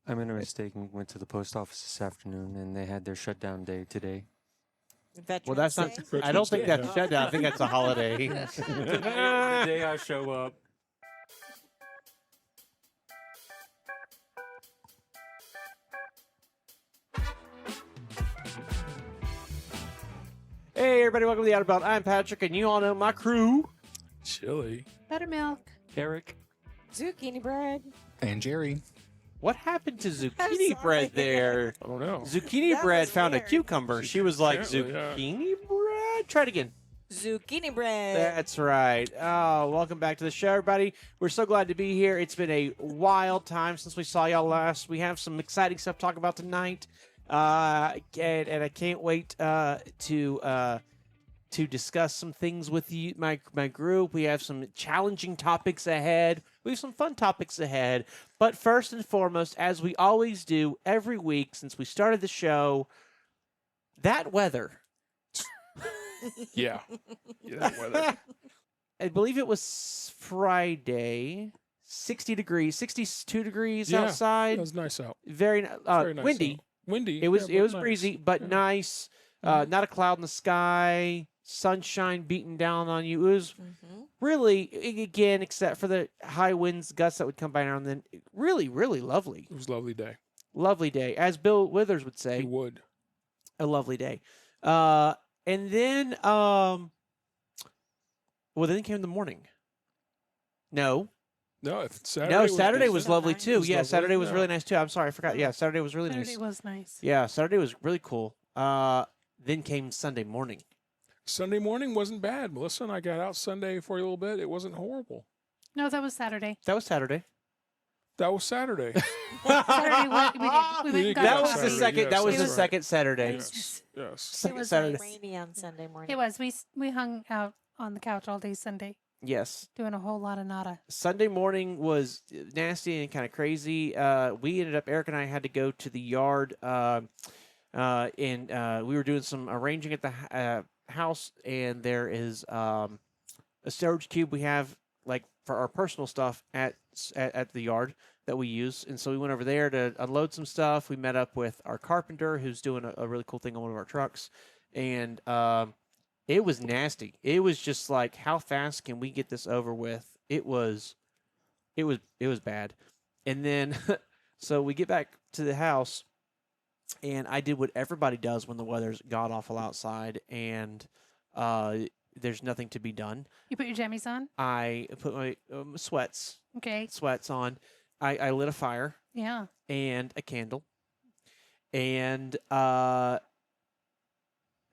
I made a mistake and went to the post office this afternoon, and they had their shutdown day today. Well, that's not. Veterans I don't think Day. that's a shutdown. I think that's a holiday. The day I show up. Hey, everybody, welcome to the Outer I'm Patrick, and you all know my crew. Chili. Buttermilk. Eric. Zucchini bread. And Jerry. What happened to sorry. zucchini bread there? I don't know. Zucchini That bread was found a weird. cucumber. She was like, Apparently, yeah. zucchini bread? Try it again. Zucchini bread. That's right. Oh, welcome back to the show, everybody. We're so glad to be here. It's been a wild time since we saw y'all last. We have some exciting stuff to talk about tonight, and I can't wait to discuss some things with you, my group. We have some challenging topics ahead. We have some fun topics ahead. But first and foremost, as we always do every week since we started the show, that weather. Yeah. That weather. I believe it was Friday. 60 degrees, 62 degrees Yeah, outside. It was nice out. Very, Very nice windy. out. Windy. It was yeah, it but was nice. breezy, but Yeah. nice. Not a cloud in the sky. Sunshine beating down on you. It was really, again, except for the high winds, gusts that would come by now and then. Really, really lovely. It was a lovely day. Lovely day, as Bill Withers would say. You would. A lovely day. And then, well, then came the morning. No, Saturday. Saturday was so lovely nice. too. It was Yeah, lovely, Saturday was yeah. really nice too. I'm sorry, I forgot. Yeah, Saturday was really Saturday nice. was nice. Yeah, Saturday was really cool. Then came Sunday morning. Sunday morning wasn't bad. Melissa and I got out Sunday for a little bit. It wasn't horrible. No, that was Saturday. That was Saturday. That was Saturday. Saturday, we We went and did got go That out was the Saturday, second. yes, That was the that's right. second Saturday. yes. Yes. Second was Saturday. Rainy on Sunday morning. It was. We hung out on the couch all day Sunday, Yes. doing a whole lot of nada. Sunday morning was nasty and kind of crazy. We ended up, Eric and I had to go to the yard, and we were doing some arranging at the house, and there is a storage cube we have like for our personal stuff at the yard that we use, and so we went over there to unload some stuff. We met up with our carpenter who's doing a really cool thing on one of our trucks, and it was nasty. It was just like, how fast can we get this over with? It was bad. And then so we get back to the house, and I did what everybody does when the weather's god awful outside and there's nothing to be done. You put your jammies on? I put my sweats Okay. on. I lit a fire Yeah. and a candle, and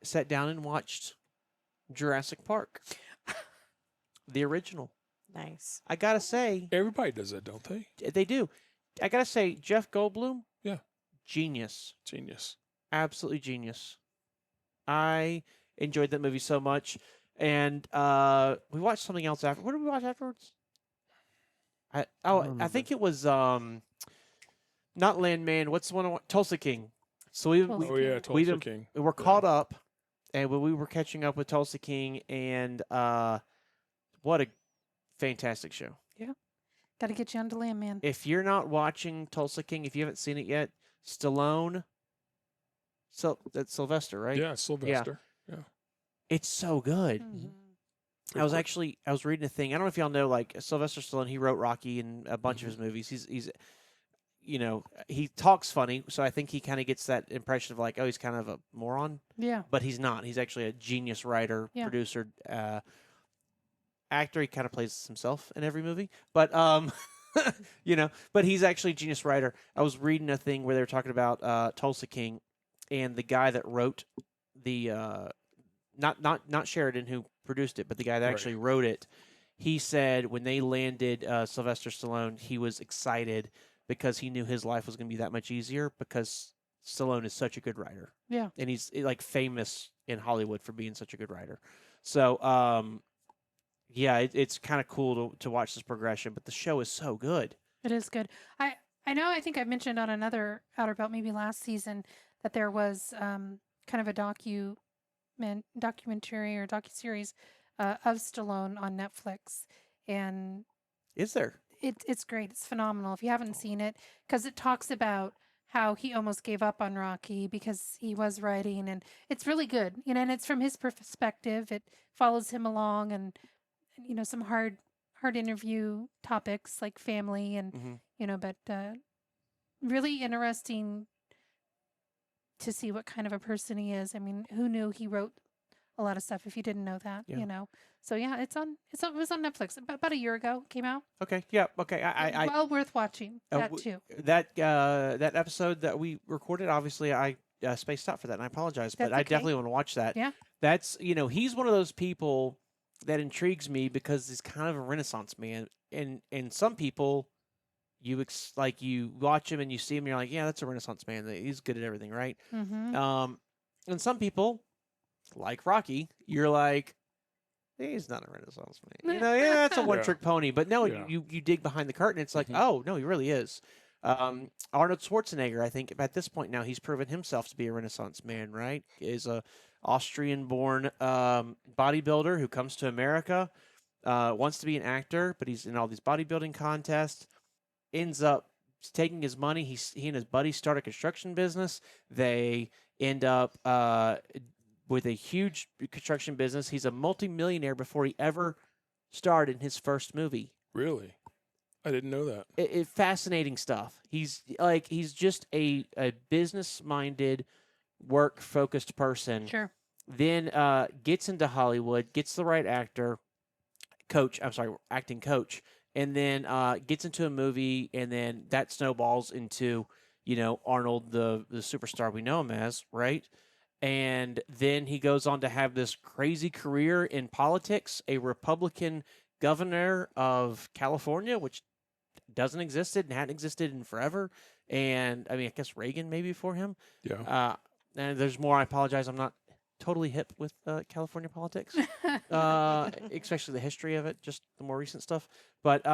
sat down and watched Jurassic Park, the original. Nice. I gotta say, Everybody does that, don't they? they do. I gotta say, Jeff Goldblum, Yeah. genius, Genius. absolutely genius. I enjoyed that movie so much, and we watched something else after. What did we watch afterwards? I remember. think it was not Landman. What's the one? Tulsa King. So we Tulsa Oh, yeah. King. Tulsa been- King. we were caught up, and when we were catching up with Tulsa King, and what a fantastic show. Got to get you onto land, man. If you're not watching Tulsa King, if you haven't seen it yet, Stallone, that's Sylvester, right? Yeah, Sylvester. It's so good. Mhm. I was reading a thing. I don't know if y'all know, like Sylvester Stallone. He wrote Rocky and a bunch of his movies. He's, he talks funny, so I think he kind of gets that impression of like, oh, he's kind of a moron, Yeah. but he's not. He's actually a genius writer, Yeah. producer, actor. He kind of plays himself in every movie, but but he's actually a genius writer. I was reading a thing where they were talking about Tulsa King, and the guy that wrote the not Sheridan who produced it, but the guy that Right. actually wrote it. He said when they landed Sylvester Stallone, he was excited because he knew his life was going to be that much easier because Stallone is such a good writer. Yeah. And he's like famous in Hollywood for being such a good writer. So, it's kind of cool to watch this progression, but the show is so good. It is good. I know. I think I mentioned on another Outer Belt, maybe last season, that there was kind of a documentary or docuseries of Stallone on Netflix, and Is there? it's great. It's phenomenal. If you haven't seen it, because it talks about how he almost gave up on Rocky because he was writing, and it's really good. And it's from his perspective. It follows him along, and some hard interview topics like family and but really interesting to see what kind of a person he is. I mean, who knew he wrote a lot of stuff if you didn't know that, So yeah, it was on Netflix about a year ago, came out. Okay. Yeah. Okay. Well worth watching that too. That episode that we recorded, obviously I spaced out for that, and I apologize, but That's I okay. definitely want to watch that. Yeah. That's, he's one of those people that intrigues me because he's kind of a Renaissance man, and some people you watch him and you see him and you're like, yeah, that's a Renaissance man. He's good at everything, right? Mm-hmm. And some people, like Rocky, you're like, he's not a Renaissance man. Yeah, that's a one-trick pony. But no, you dig behind the curtain. It's like, oh, no, he really is. Arnold Schwarzenegger, I think at this point now, he's proven himself to be a Renaissance man, right? Is a Austrian-born bodybuilder who comes to America, wants to be an actor, but he's in all these bodybuilding contests, ends up taking his money. He and his buddy start a construction business. They end up with a huge construction business. He's a multimillionaire before he ever starred in his first movie. Really? I didn't know that. Fascinating stuff. He's just a business-minded, work-focused person. Sure. Then gets into Hollywood, gets the right acting coach, and then gets into a movie, and then that snowballs into, Arnold, the superstar we know him as, right? And then he goes on to have this crazy career in politics, a Republican governor of California, which doesn't exist and hadn't existed in forever. And I guess Reagan maybe before him. Yeah. And there's more. I apologize. I'm not totally hip with California politics, especially the history of it, just the more recent stuff. But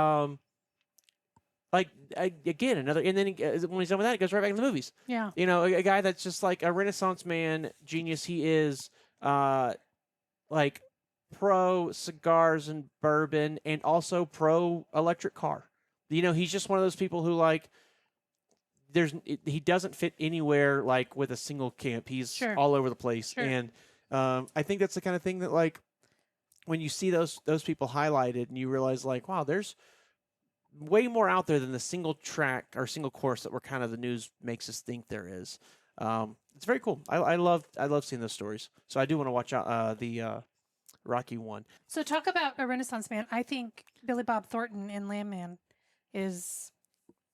again, another, and then when he's done with that, he goes right back into the movies. Yeah. A guy that's just like a Renaissance man, genius. He is like pro cigars and bourbon, and also pro electric car. He's just one of those people who like. He doesn't fit anywhere like with a single camp. He's all over the place, and I think that's the kind of thing that like when you see those people highlighted, and you realize like, wow, there's way more out there than the single track or single course that we're kind of the news makes us think there is. It's very cool. I love seeing those stories. So I do want to watch out the Rocky one. So talk about a Renaissance man. I think Billy Bob Thornton in Landman is.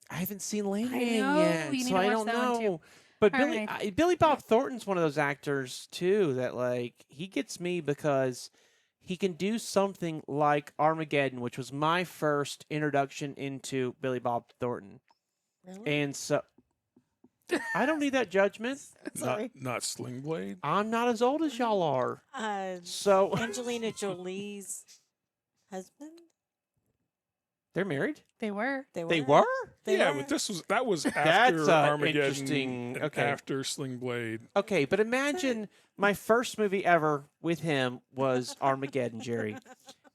I haven't seen Landman yet, so I don't know. But Billy Bob Thornton's one of those actors too that like he gets me because he can do something like Armageddon, which was my first introduction into Billy Bob Thornton. Really? And so I don't need that judgment. Not Sling Blade? I'm not as old as y'all are. So Angelina Jolie's husband? They're married? They were. They were? Yeah, but that was after That's Armageddon, interesting. and Okay. after Sling Blade. Okay, but imagine my first movie ever with him was Armageddon, Jerry.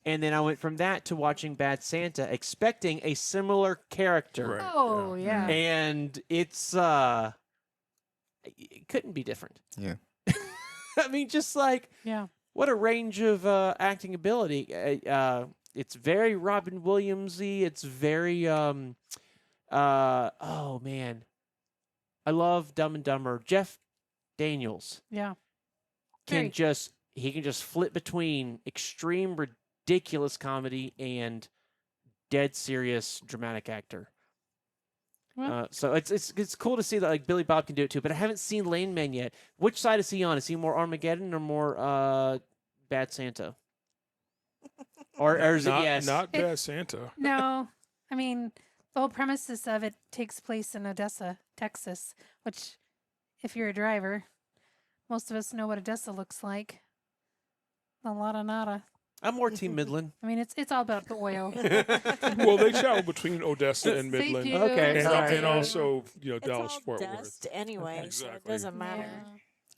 And then I went from that to watching Bad Santa, expecting a similar character. Right. Oh, yeah. And it's it couldn't be different. Yeah. I mean, just like what a range of acting ability. It's very Robin Williams-y. It's very oh man. I love Dumb and Dumber. Jeff Daniels. Yeah. He can just flip between extreme ridiculous comedy and dead serious dramatic actor. Well, So it's cool to see that like Billy Bob can do it too, but I haven't seen Landman yet. Which side is he on? Is he more Armageddon or more Bad Santa? Or is it yes? Not Bad Santa. no. I mean, the whole premises of it takes place in Odessa, Texas, which, if you're a driver, most of us know what Odessa looks like. A lot of nada. I'm more Team Midland. I mean, it's all about the oil. Well, they travel between Odessa and They Midland, do. Okay, and, sorry. and also It's Dallas all Fort Worth. dust anyway, so it Exactly. doesn't matter.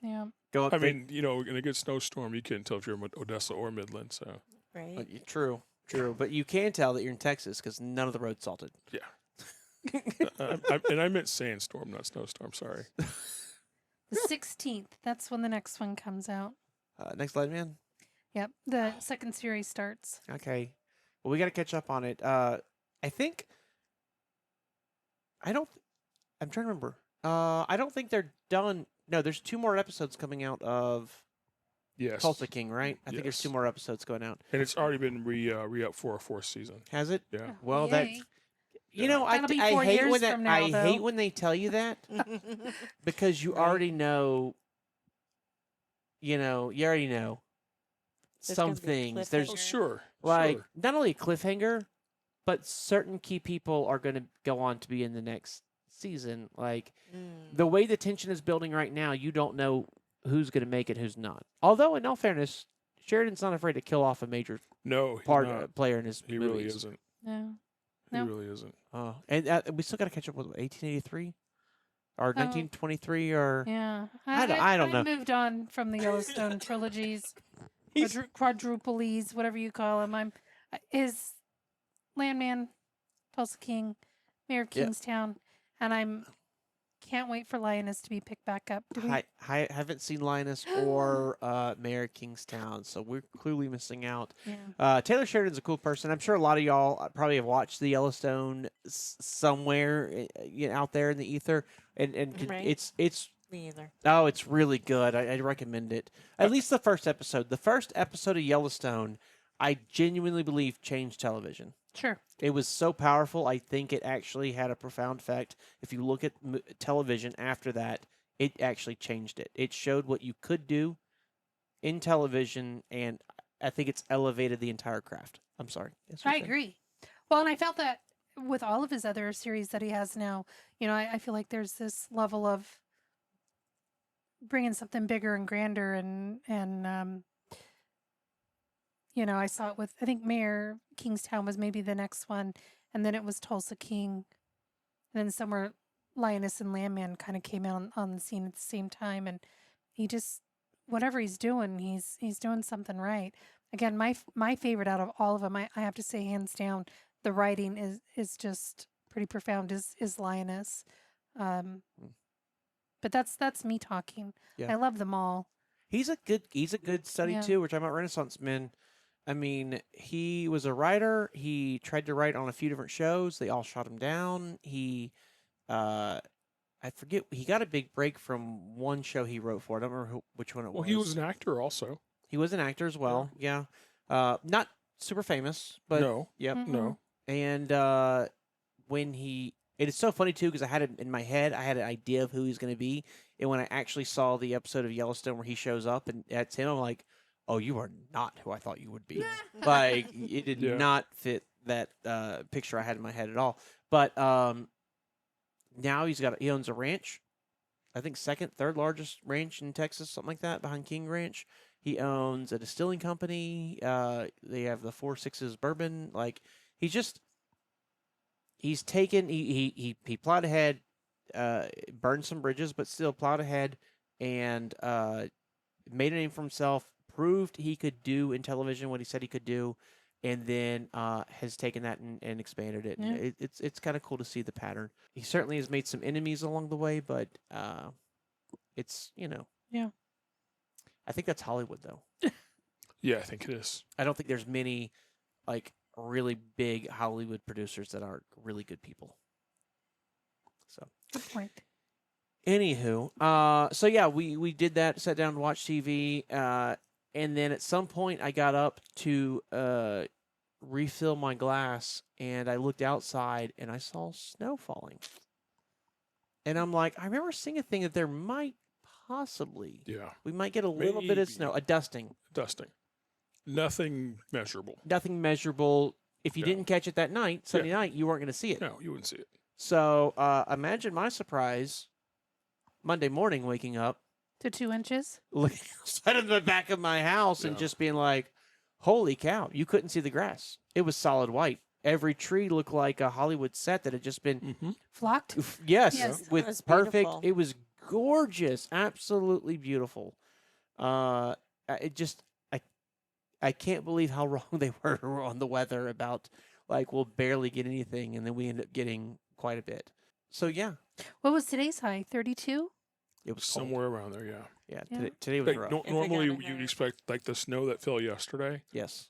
Yeah. Go up I mean, in a good snowstorm, you can't tell if you're in Odessa or Midland. So Right? true. True, but you can tell that you're in Texas because none of the road's salted. Yeah. And I meant sandstorm, not snowstorm. Sorry. The 16th. That's when the next one comes out. Next Lightman? Yep. The second series starts. Okay. Well, we got to catch up on it. I think. I'm trying to remember. I don't think they're done. No, there's 2 more episodes coming out of Yes. Tulsa King, right? I think there's Yes. 2 more episodes going out. And it's already been re-up for a 4th season. Has it? Yeah. Well, Yay. That'll be I 4 hate years when that, from now, I though. hate when they tell you that because you Right. already know. You already know There's some gonna be a things. Oh, There's sure. like sure. not only a cliffhanger, but certain key people are going to go on to be in the next season. Like the way the tension is building right now, you don't know who's going to make it, who's not. Although, in all fairness, Sheridan's not afraid to kill off a major No, he's not. player in his He movies. really isn't. No. He No. really isn't. And we still got to catch up with 1883 or 1923 or Yeah. I don't know. I moved on from the Yellowstone trilogies, He's- quadruples, whatever you call them. I'm his Landman, Tulsa King, Mayor of Yeah. Kingstown, and I'm can't wait for Lioness to be picked back up. Do we- I haven't seen Linus or Mayor of Kingstown, so we're clearly missing out. yeah. Taylor Sheridan's a cool person. I'm sure a lot of y'all probably have watched the Yellowstone somewhere out there in the ether, and Right. it's Me either. oh, it's really good. I recommend it. At least the first episode. The first episode of Yellowstone, I genuinely believe changed television. Sure. It was so powerful. I think it actually had a profound effect. If you look at television after that, it actually changed it. It showed what you could do in television, and I think it's elevated the entire craft. I'm sorry. Yes, I you're saying? agree. Well, and I felt that with all of his other series that he has now, I feel like there's this level of bringing something bigger and grander, and I saw it with, I think Mayor Kingstown was maybe the next one, and then it was Tulsa King, and then somewhere Lioness and Landman kind of came out on the scene at the same time, and he just, whatever he's doing, he's doing something right. Again, my favorite out of all of them, I have to say, hands down, the writing is just pretty profound. Is Lioness, but that's me talking. Yeah. I love them all. He's a good study Yeah. too. We're talking about Renaissance men. I mean, he was a writer. He tried to write on a few different shows. They all shot him down. I forget. He got a big break from one show he wrote for. I don't remember which one it Well, was. he was an actor also. He was an actor as well. Yeah. Not super famous, but No. yep. Mhm. No. And when it is so funny too because I had it in my head. I had an idea of who he's going to be, and when I actually saw the episode of Yellowstone where he shows up and that's him, I'm like, "Oh, you are not who I thought you would be." Like it did Yeah. not fit that picture I had in my head at all. But now he owns a ranch. I think second, third largest ranch in Texas, something like that, behind King Ranch. He owns a distilling company. They have the 4 Sixes bourbon. Like he's taken. He plowed ahead, burned some bridges, but still plowed ahead and made a name for himself. Proved he could do in television what he said he could do, and then has taken that and expanded it. Yeah. And it's kind of cool to see the pattern. He certainly has made some enemies along the way, but it's Yeah. I think that's Hollywood though. Yeah, I think it is. I don't think there's many like really big Hollywood producers that are really good people. So Good point. anywho, so yeah, we did that, sat down and watched TV, and then at some point I got up to refill my glass, and I looked outside and I saw snow falling. And I'm like, I remember seeing a thing that there might possibly, Yeah. we might get a little bit of Maybe. snow, a dusting. Dusting. Nothing measurable. Nothing measurable. If you Yeah. didn't catch it that night, Sunday night, you weren't going to see it. No, you wouldn't see it. So imagine my surprise Monday morning waking up, To 2 inches. looking outside of the back of my house and Yeah. just being like, holy cow, you couldn't see the grass. It was solid white. Every tree looked like a Hollywood set that had just been, Mm-hmm. Flocked. yes, Yes. with That was perfect. beautiful. It was gorgeous, absolutely beautiful. It just, I can't believe how wrong they were on the weather about like we'll barely get anything, and then we end up getting quite a bit. So yeah, What was today's high? 32? it was cold. Somewhere around there, yeah. Yeah, Yeah. today was Like, rough. If it normally got you'd enough. expect like the snow that fell yesterday. Yes.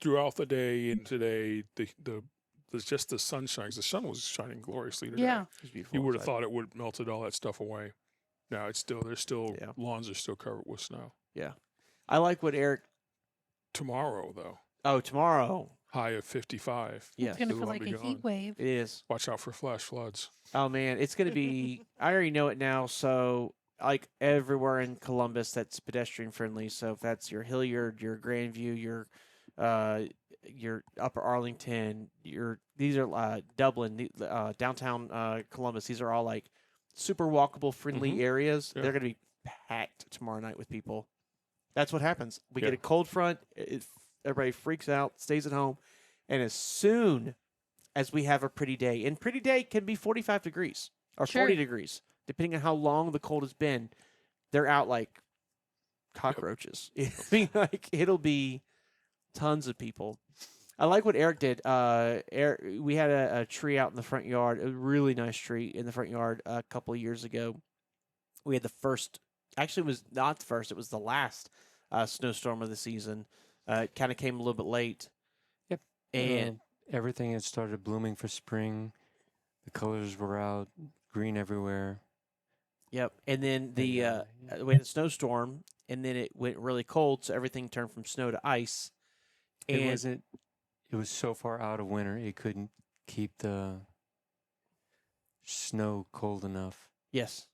Throughout the day and today, there's just the sunshine. 'Cause the sun was shining gloriously today. Yeah. It was beautiful. You would have outside. thought it would have melted all that stuff away. No, there's still Yeah. lawns are still covered with snow. I like what Eric. Tomorrow though, Oh, tomorrow. high of 55. Yes, It's going to It'll feel all like be a heat gone. wave. it is. Watch out for flash floods. Oh man, it's gonna be. I already know it now. So like everywhere in Columbus, that's pedestrian friendly. So if that's your Hilliard, your Grandview, your Upper Arlington, these are Dublin, downtown Columbus. These are all like super walkable, friendly Mhm. areas. Yeah. They're gonna be packed tomorrow night with people. That's what happens. We get Yeah. a cold front. Everybody freaks out, stays at home, and as soon as we have a pretty day, and pretty day can be 45 degrees or Sure. 40 degrees, depending on how long the cold has been. They're out like cockroaches. I mean, like it'll be tons of people. I like what Eric did. Eric, we had a tree out in the front yard, a really nice tree in the front yard a couple of years ago. We had the first, actually, it was not the first, it was the last snowstorm of the season. It kind of came a little bit late. Yep. And Everything had started blooming for spring. The colors were out, green everywhere. yep. And then And, yeah. we had a snowstorm, and then it went really cold, so everything turned from snow to ice. It And wasn't. It was so far out of winter, it couldn't keep the snow cold enough. yes,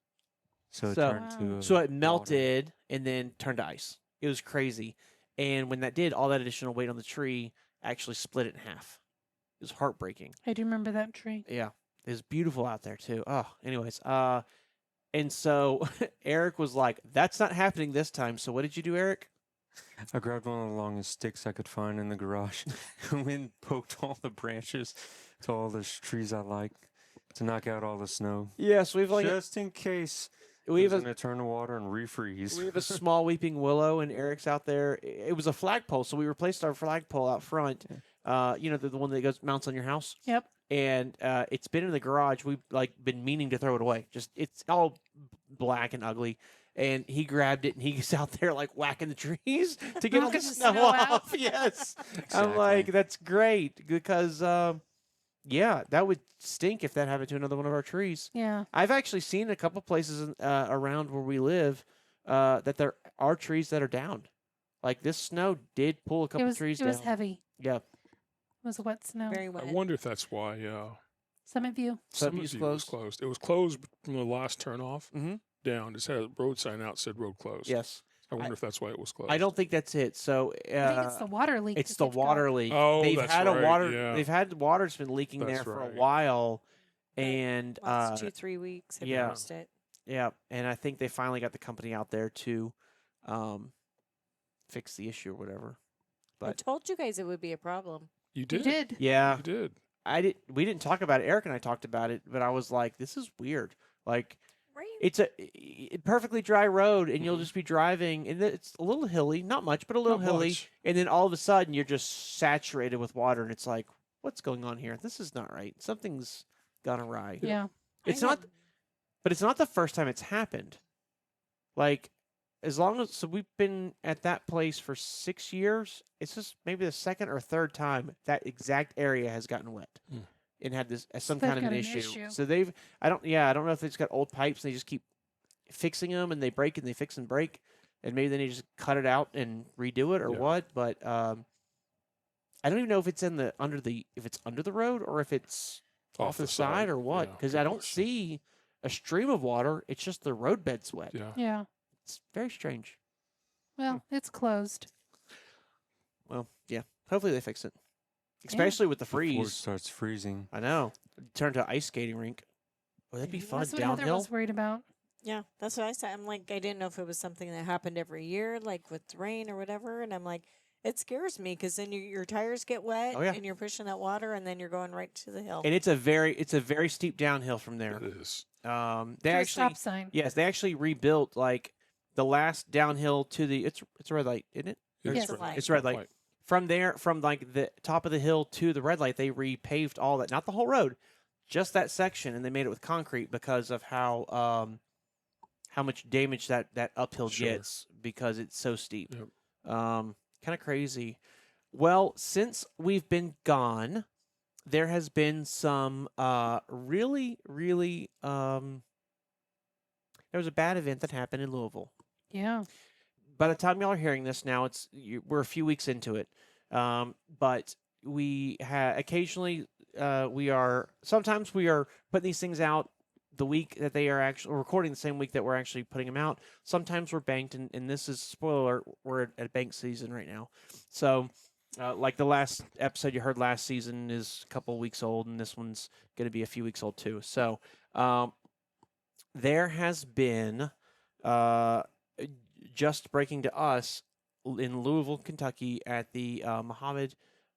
So it So- turned to. so it water. melted and then turned to ice. It was crazy. And when that did, all that additional weight on the tree actually split it in half. It was heartbreaking. I do remember that tree. Yeah, it was beautiful out there too. Oh, anyways, and so Eric was like, "That's not happening this time." So what did you do, Eric? I grabbed one of the longest sticks I could find in the garage and went and poked all the branches to all the trees I like to knock out all the snow. Yes, we've like Just in case we it have was a going to turn to water and refreeze. we have a small weeping willow, and Eric's out there. It was a flagpole, so we replaced our flagpole out front. You know, the one that goes mounts on your house. Yep. And it's been in the garage. We've like been meaning to throw it away. Just it's all black and ugly. And he grabbed it and he's out there like whacking the trees to get all the Knocking the snow snow out. off. Yes. I'm like, Exactly. that's great because yeah, that would stink if that happened to another one of our trees. Yeah. I've actually seen a couple places around where we live that there are trees that are down. Like this snow did pull a couple trees it was down. heavy. Yeah. It was wet snow. Very I wet. wonder if that's why. Summit View. Summit Some View's of it was closed. closed. It was closed from the last turnoff Mhm. down. It had a road sign out said road closed. Yes. I wonder if that's why it was closed. I don't think that's it. So I think it's the water leak. it's that the they've got. water leak. Oh, they've that's had right, a water. yeah. They've had water's been leaking there That's for right. a while, and Last 2-3 weeks. I've yeah. noticed it. yeah, and I think they finally got the company out there to fix the issue or whatever. I But told you guys it would be a problem. You You did. did. yeah, You did. we didn't talk about it. Eric and I talked about it, but I was like, this is weird. Like Right. it's a perfectly dry road, and you'll Mhm. just be driving, and it's a little hilly, not much, but a little Not hilly. much. And then all of a sudden, you're just saturated with water, and it's like, what's going on here? This is not right. Something's gone awry. Yeah. It's I not, had- but it's not the first time it's happened. Like, as long as so we've been at that place for 6 years. It's just maybe the second or third time that exact area has gotten wet Hmm. and had this some they've kind of got an an issue. issue. So they've, I don't know if they've just got old pipes and they just keep fixing them and they break and they fix and break, and maybe they need to just cut it out and redo it or Yeah. what. But I don't even know if it's if it's under the road or if it's off the side or what, Yeah, because good I don't question. see a stream of water. It's just the roadbed's wet. Yeah. Yeah. It's very strange. Well, it's closed. Well, yeah. Hopefully they fix it, especially with the Before it freeze. starts freezing. I know. Turn to ice skating rink. Well, that'd be That's fun. That's what Heather Downhill. was worried about. Yeah, that's what I said. I'm like, I didn't know if it was something that happened every year, like with rain or whatever. And I'm like, it scares me because then your tires get wet Oh, yeah. and you're pushing that water and then you're going right to the hill. And it's a very steep downhill from there. It is. They To a actually stop sign. yes, they actually rebuilt like the last downhill to the it's a red light, isn't it? Yes. red light. It's red light. From there, from like the top of the hill to the red light, they repaved all that, not the whole road, just that section, and they made it with concrete because of how much damage that uphill Sure. gets because it's so steep. Yep. Kind of crazy. Well, since we've been gone, there has been some really, really there was a bad event that happened in Louisville. Yeah. By the time y'all are hearing this now, we're a few weeks into it. But we occasionally sometimes we are putting these things out the week that they are actually recording, the same week that we're actually putting them out. Sometimes we're banked, and this is spoiler alert, we're at bank season right now. So like the last episode you heard last season is a couple weeks old, and this one's going to be a few weeks old too. So there has been just breaking to us in Louisville, Kentucky, at the Muhammad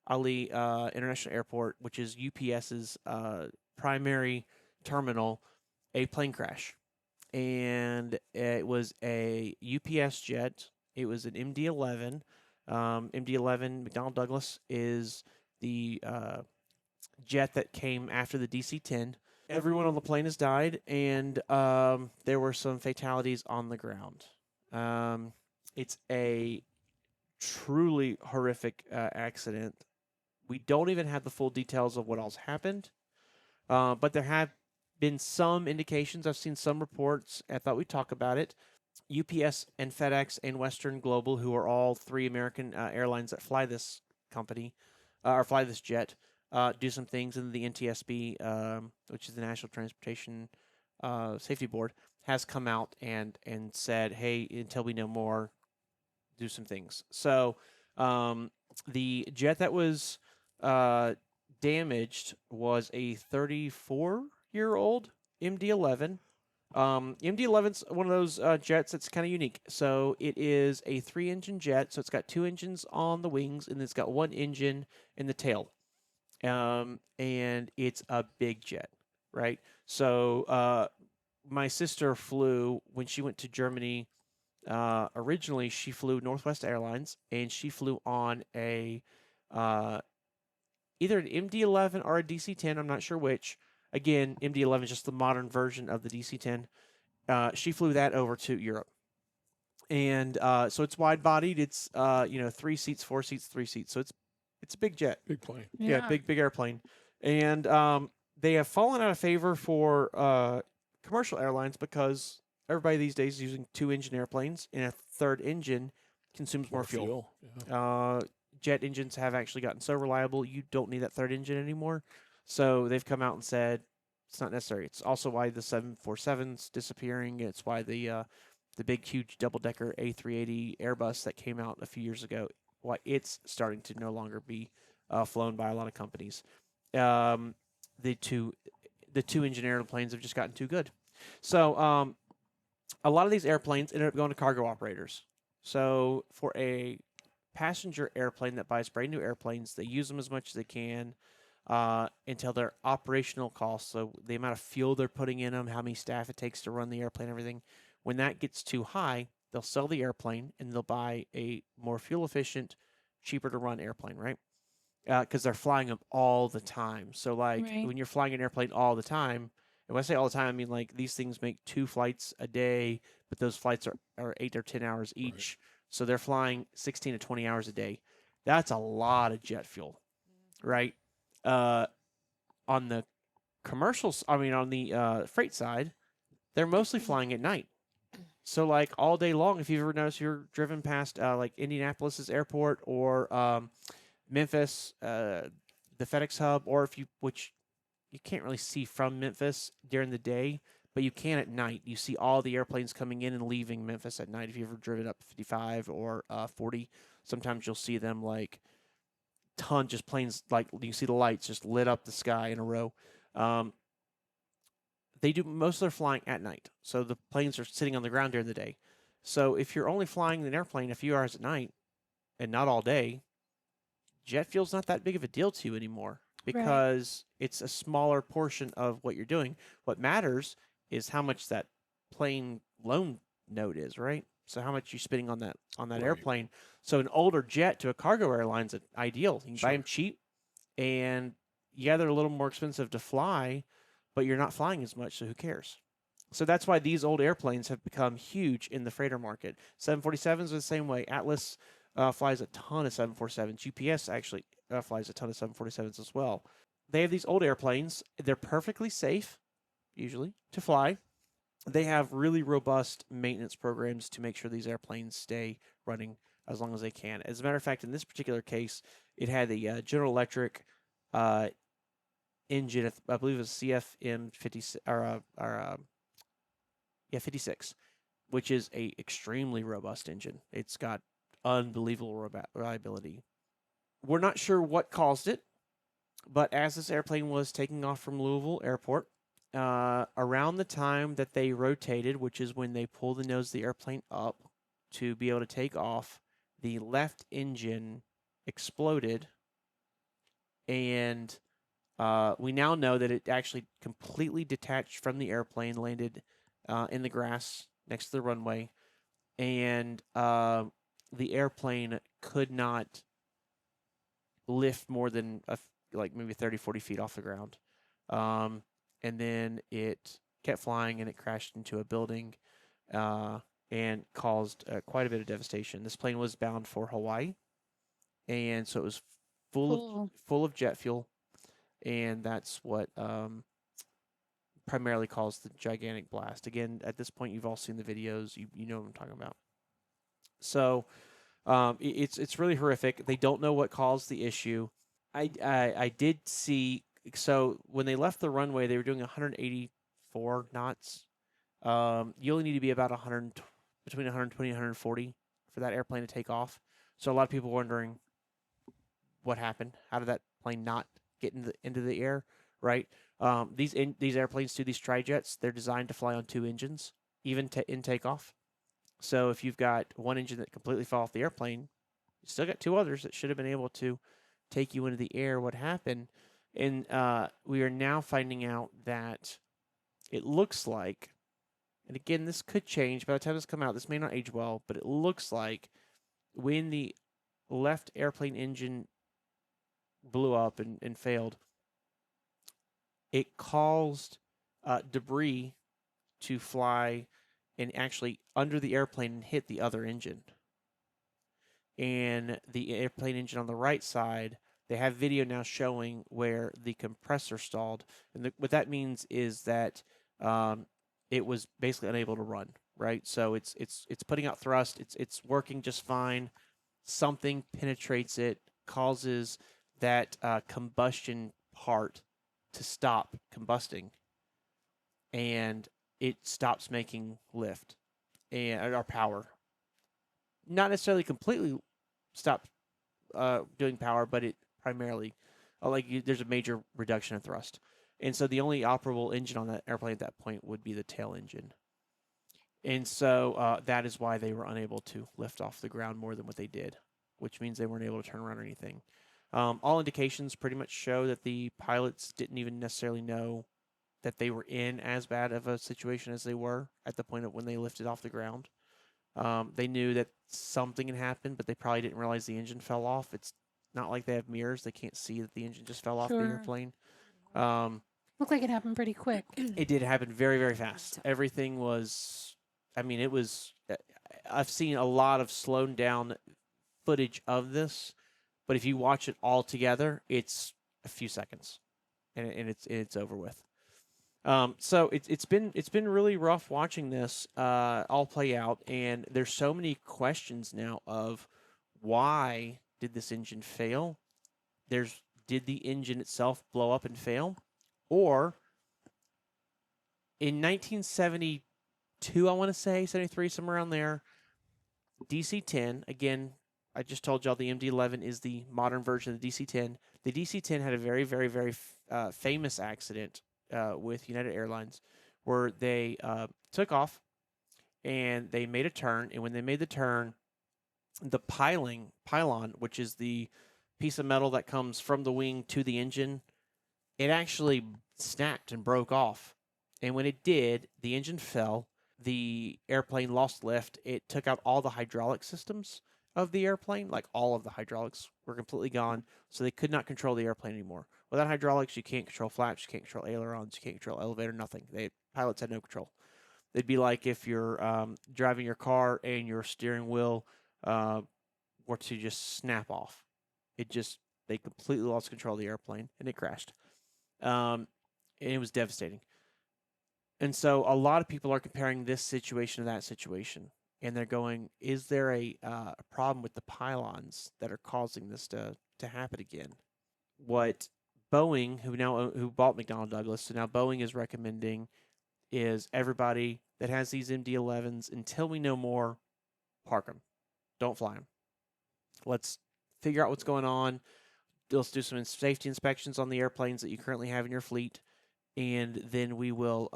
Ali International Airport, which is UPS's primary terminal, a plane crash. And it was a UPS jet. It was an MD-11. MD-11 McDonnell Douglas is the jet that came after the DC-10. Everyone on the plane has died, and there were some fatalities on the ground. It's a truly horrific accident. We don't even have the full details of what else happened, but there have been some indications. I've seen some reports. I thought we'd talk about it. UPS and FedEx and Western Global, who are all three American airlines that fly this company, or fly this jet, do some things. And the NTSB, which is the National Transportation Safety Board, has come out and said, hey, until we know more, do some things. So the jet that was damaged was a 34-year-old MD-11. MD-11's one of those jets that's kind of unique. So it is a 3-engine jet. So it's got 2 engines on the wings, and it's got 1 engine in the tail. And it's a big jet, right? So my sister flew when she went to Germany. Originally, she flew Northwest Airlines, and she flew on a either an MD-11 or a DC-10. I'm not sure which. Again, MD-11 is just the modern version of the DC-10. She flew that over to Europe, and so it's wide-bodied. It's 3 seats, 4 seats, 3 seats. So it's a big jet. Big plane. Yeah, big airplane. And they have fallen out of favor for commercial airlines because everybody these days is using 2-engine airplanes, and a third engine consumes more fuel. Yeah. Jet engines have actually gotten so reliable, you don't need that third engine anymore. So they've come out and said it's not necessary. It's also why the 747's disappearing. It's why the big, huge double-decker A380 Airbus that came out a few years ago, why it's starting to no longer be flown by a lot of companies. The 2-engine airplanes have just gotten too good. So a lot of these airplanes ended up going to cargo operators. So for a passenger airplane that buys brand new airplanes, they use them as much as they can until their operational costs, so the amount of fuel they're putting in them, how many staff it takes to run the airplane, everything. When that gets too high, they'll sell the airplane and they'll buy a more fuel efficient, cheaper to run airplane, right? Because they're flying them all the time. So like when you're flying an airplane all the time, and when I say all the time, I mean like these things make 2 flights a day, but those flights are 8 or 10 hours each. Right. So they're flying 16 to 20 hours a day. That's a lot of jet fuel, right? On the on the freight side, they're mostly flying at night. So like all day long, if you've ever noticed, you're driven past like Indianapolis's airport or Memphis, the FedEx hub, or which you can't really see from Memphis during the day, but you can at night. You see all the airplanes coming in and leaving Memphis at night. If you've ever driven up 55 or 40, sometimes you'll see them like just planes, like you see the lights just lit up the sky in a row. They do most of their flying at night, so the planes are sitting on the ground during the day. So if you're only flying an airplane a few hours at night and not all day, jet fuel's not that big of a deal to you anymore because it's a smaller portion of what you're doing. What matters is how much that plane loan note is, right? So how much you spending on that Right. airplane? So an older jet to a cargo airline's ideal. You can buy Sure. them cheap, and yeah, they're a little more expensive to fly, but you're not flying as much, so who cares? So that's why these old airplanes have become huge in the freighter market. 747s are the same way. Atlas flies a ton of 747s. UPS actually flies a ton of 747s as well. They have these old airplanes. They're perfectly safe, usually, to fly. They have really robust maintenance programs to make sure these airplanes stay running as long as they can. As a matter of fact, in this particular case, it had a General Electric engine. I believe it was CFM 56 56, which is a extremely robust engine. It's got unbelievable reliability. We're not sure what caused it, but as this airplane was taking off from Louisville Airport, around the time that they rotated, which is when they pull the nose of the airplane up to be able to take off, the left engine exploded, and we now know that it actually completely detached from the airplane, landed in the grass next to the runway, and the airplane could not lift more than like maybe 30, 40 feet off the ground. And then it kept flying, and it crashed into a building and caused quite a bit of devastation. This plane was bound for Hawaii, and so it was full of jet fuel, and that's what primarily caused the gigantic blast. Again, at this point, you've all seen the videos. You know what I'm talking about. So it's really horrific. They don't know what caused the issue. I did see. So when they left the runway, they were doing 184 knots. You only need to be about between 120 and 140 for that airplane to take off. So a lot of people wondering what happened. How did that plane not get into the air? Right. These airplanes too, these tri-jets, they're designed to fly on two engines, even in takeoff. So if you've got one engine that completely fell off the airplane, you still got two others that should have been able to take you into the air. What happened? And we are now finding out that it looks like, and again, this could change by the time this comes out. This may not age well, but it looks like when the left airplane engine blew up and failed, it caused debris to fly and actually under the airplane and hit the other engine. And the airplane engine on the right side, they have video now showing where the compressor stalled. And what that means is that it was basically unable to run, right? So it's putting out thrust. It's working just fine. Something penetrates it, causes that combustion part to stop combusting, and it stops making lift and our power. Not necessarily completely stop doing power, but it primarily there's a major reduction in thrust. And so the only operable engine on that airplane at that point would be the tail engine. And so that is why they were unable to lift off the ground more than what they did, which means they weren't able to turn around or anything. All indications pretty much show that the pilots didn't even necessarily know that they were in as bad of a situation as they were at the point of when they lifted off the ground. They knew that something had happened, but they probably didn't realize the engine fell off. It's not like they have mirrors. They can't see that the engine just fell off the airplane. Looked like it happened pretty quick. It did happen very, very fast. Everything was, it was, I've seen a lot of slowed down footage of this, but if you watch it all together, it's a few seconds, and it's over with. So it's been really rough watching this all play out, and there's so many questions now of why did this engine fail? Did the engine itself blow up and fail? Or in 1972, I want to say, 73, somewhere around there, DC-10, again, I just told y'all the MD-11 is the modern version of the DC-10. The DC-10 had a very, very, very famous accident with United Airlines where they took off and they made a turn. And when they made the turn, the pylon, which is the piece of metal that comes from the wing to the engine, it actually snapped and broke off. And when it did, the engine fell. the airplane lost lift, it took out all the hydraulic systems of the airplane. Like all of the hydraulics were completely gone, so they could not control the airplane anymore. Without hydraulics, you can't control flaps, you can't control ailerons, you can't control elevator, nothing. Pilots had no control. It'd be like if you're driving your car and your steering wheel were to just snap off. They completely lost control of the airplane and it crashed. And it was devastating. And so a lot of people are comparing this situation to that situation. And they're going, is there a problem with the pylons that are causing this to happen again? What Boeing, who bought McDonnell Douglas, so now Boeing is recommending is everybody that has these MD-11s, until we know more, park them. Don't fly them. Let's figure out what's going on. Let's do some safety inspections on the airplanes that you currently have in your fleet. And then we will,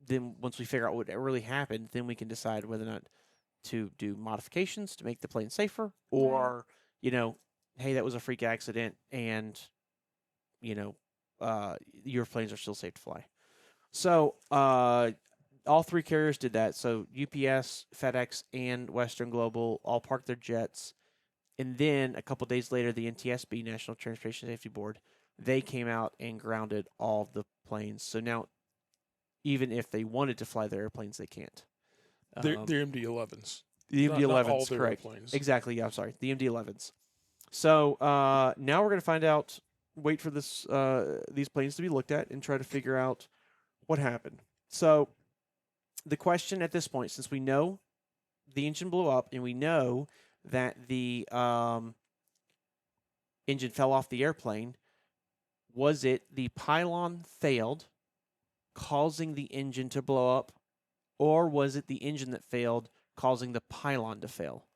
then once we figure out what really happened, then we can decide whether or not to do modifications to make the plane safer, or, hey, that was a freak accident and, your planes are still safe to fly. So all three carriers did that. So UPS, FedEx, and Western Global all parked their jets. And then a couple days later, the NTSB, National Transportation Safety Board, they came out and grounded all of the planes. So now, even if they wanted to fly their airplanes, they can't. They're MD-11s. The Not MD-11s, all their correct. airplanes. Exactly, yeah, I'm sorry. The MD-11s. So now we're going to find out, wait for these planes to be looked at and try to figure out what happened. So the question at this point, since we know the engine blew up and we know that the engine fell off the airplane, was it the pylon failed, causing the engine to blow up, or was it the engine that failed, causing the pylon to fail?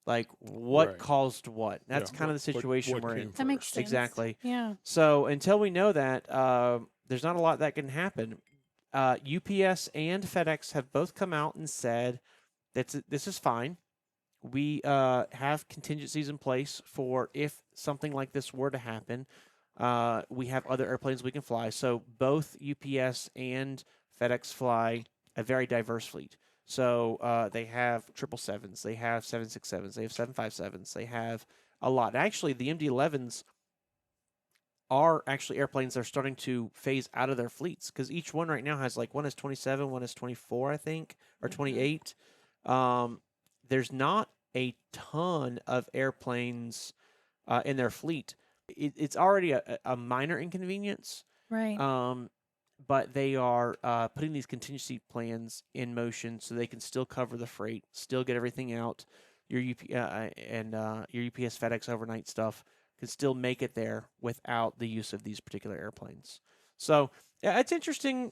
Like, what Right. caused what? That's Yeah, kind of the situation what we're came in. That makes first? sense. Exactly. Yeah. So until we know that, there's not a lot that can happen. UPS and FedEx have both come out and said that this is fine. We have contingencies in place for if something like this were to happen. We have other airplanes we can fly. So both UPS and FedEx fly a very diverse fleet. So they have 777s, they have 767s, they have 757s, they have a lot. Actually, the MD-11s are actually airplanes that are starting to phase out of their fleets, because each one right now has one is 27, one is 24, I think, or 28. There's not a ton of airplanes in their fleet. It's already a minor inconvenience. Right. But they are putting these contingency plans in motion so they can still cover the freight, still get everything out. Your UPS FedEx overnight stuff can still make it there without the use of these particular airplanes. So yeah, it's interesting.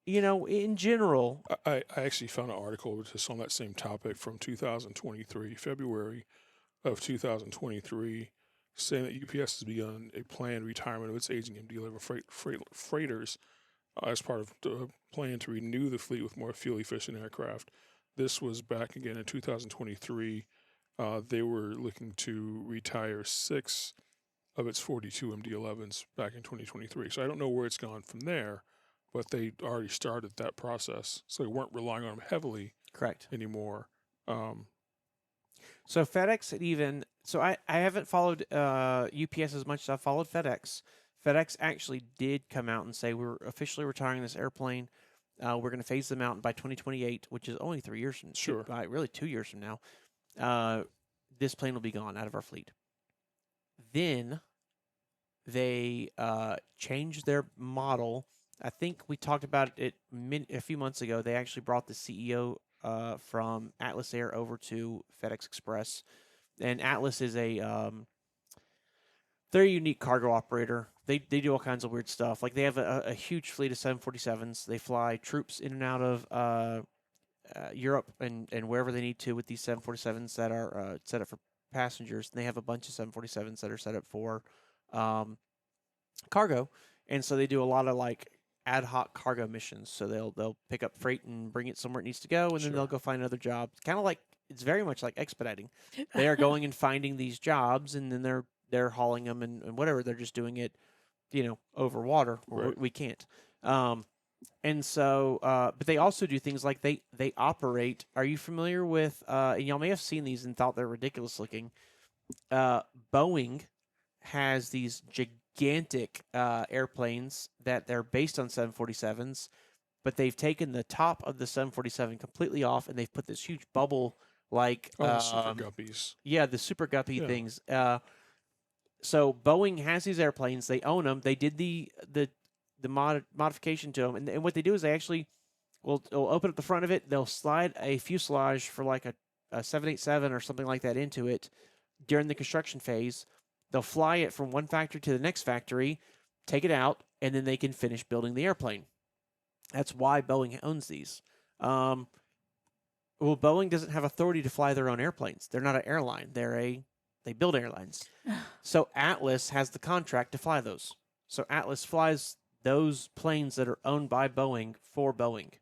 In general, I actually found an article just on that same topic from 2023, February of 2023, saying that UPS has begun a planned retirement of its aging MD-11 freighters as part of the plan to renew the fleet with more fuel-efficient aircraft. This was back again in 2023. They were looking to retire 6 of its 42 MD-11s back in 2023. So I don't know where it's gone from there, but they already started that process. So they weren't relying on them heavily correct. anymore. So FedEx had even I haven't followed UPS as much as I followed FedEx. FedEx actually did come out and say we're officially retiring this airplane. We're going to phase them out by 2028, which is only 3 years from Sure. really 2 years from now. This plane will be gone out of our fleet. Then they changed their model. I think we talked about it a few months ago. They actually brought the CEO from Atlas Air over to FedEx Express. And Atlas is a very unique cargo operator. They do all kinds of weird stuff. Like they have a huge fleet of 747s. They fly troops in and out of Europe and wherever they need to with these 747s that are set up for passengers. And they have a bunch of 747s that are set up for cargo. And so they do a lot of ad hoc cargo missions. So they'll pick up freight and bring it somewhere it needs to go, and then they'll go find another job. It's very much like expediting. They are going and finding these jobs, and then they're hauling them and whatever. They're just doing it, over water. Right. We can't. And so, but they also do things like they operate. Are you familiar with? And y'all may have seen these and thought they're ridiculous looking. Boeing has these gigantic airplanes that they're based on 747s, but they've taken the top of the 747 completely off and they've put this huge bubble like Oh, the super guppies. yeah, the super guppy Yeah. things. So Boeing has these airplanes. They own them. They did the modification to them, and what they do is they actually will open up the front of it. They'll slide a fuselage for like a 787 or something like that into it during the construction phase. They'll fly it from one factory to the next factory, take it out, and then they can finish building the airplane. That's why Boeing owns these. Well, Boeing doesn't have authority to fly their own airplanes. They're not an airline. They build airlines. So Atlas has the contract to fly those. So Atlas flies those planes that are owned by Boeing for Boeing.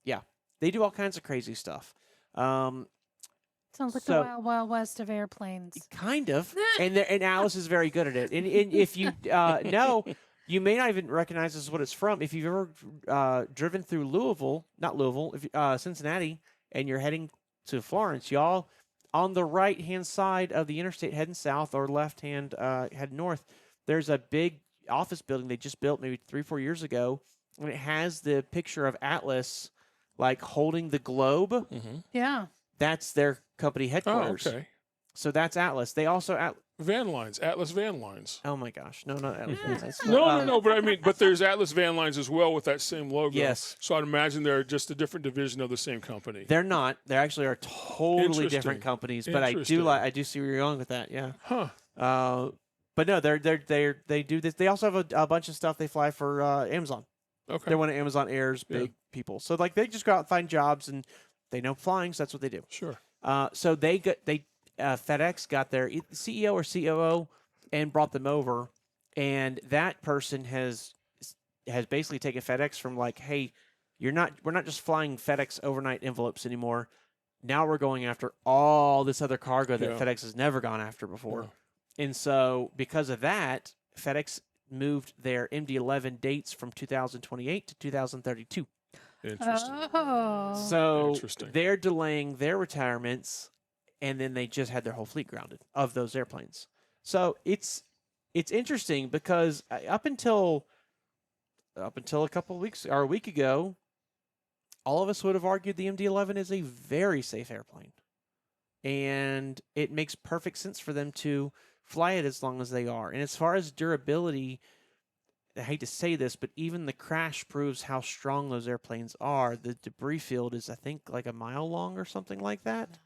Yeah, they do all kinds of crazy stuff. Sounds like So- the wild, wild west of airplanes. Kind of, and Alice is very good at it. And if you know, you may not even recognize this is what it's from. If you've ever driven through Cincinnati, and you're heading to Florence, y'all, on the right hand side of the interstate heading south or left hand head north, there's a big office building they just built maybe 3-4 years ago, and it has the picture of Atlas like holding the globe. Mm-hmm. Yeah. That's their company Oh, headquarters. okay. So that's Atlas. They also Van lines, Atlas van lines. oh my gosh, no, not Atlas. That's No, not- no, no. But I mean, but there's Atlas van lines as well with that same logo. Yes. So I'd imagine they're just a different division of the same company. They're not. They actually are totally different Interesting. companies. But I Interesting. do see where you're going with that. Yeah. Huh. But no, they do this. They also have a bunch of stuff they fly for Amazon. Okay. They're one of Amazon Air's Yeah. big people. So like they just go out and find jobs, and they know flying, so that's what they do. Sure. So FedEx got their CEO or COO and brought them over, and that person has basically taken FedEx from like, hey, we're not just flying FedEx overnight envelopes anymore. Now we're going after all this other cargo that Yeah. FedEx has never gone after before. And so because of that, FedEx moved their MD-11 dates from 2028 to 2032. Interesting. Oh. So Interesting. they're delaying their retirements, and then they just had their whole fleet grounded of those airplanes. So it's interesting because up until a couple of weeks or a week ago, all of us would have argued the MD-11 is a very safe airplane, and it makes perfect sense for them to fly it as long as they are. And as far as durability, I hate to say this, but even the crash proves how strong those airplanes are. The debris field is, I think, like a mile long or something like that.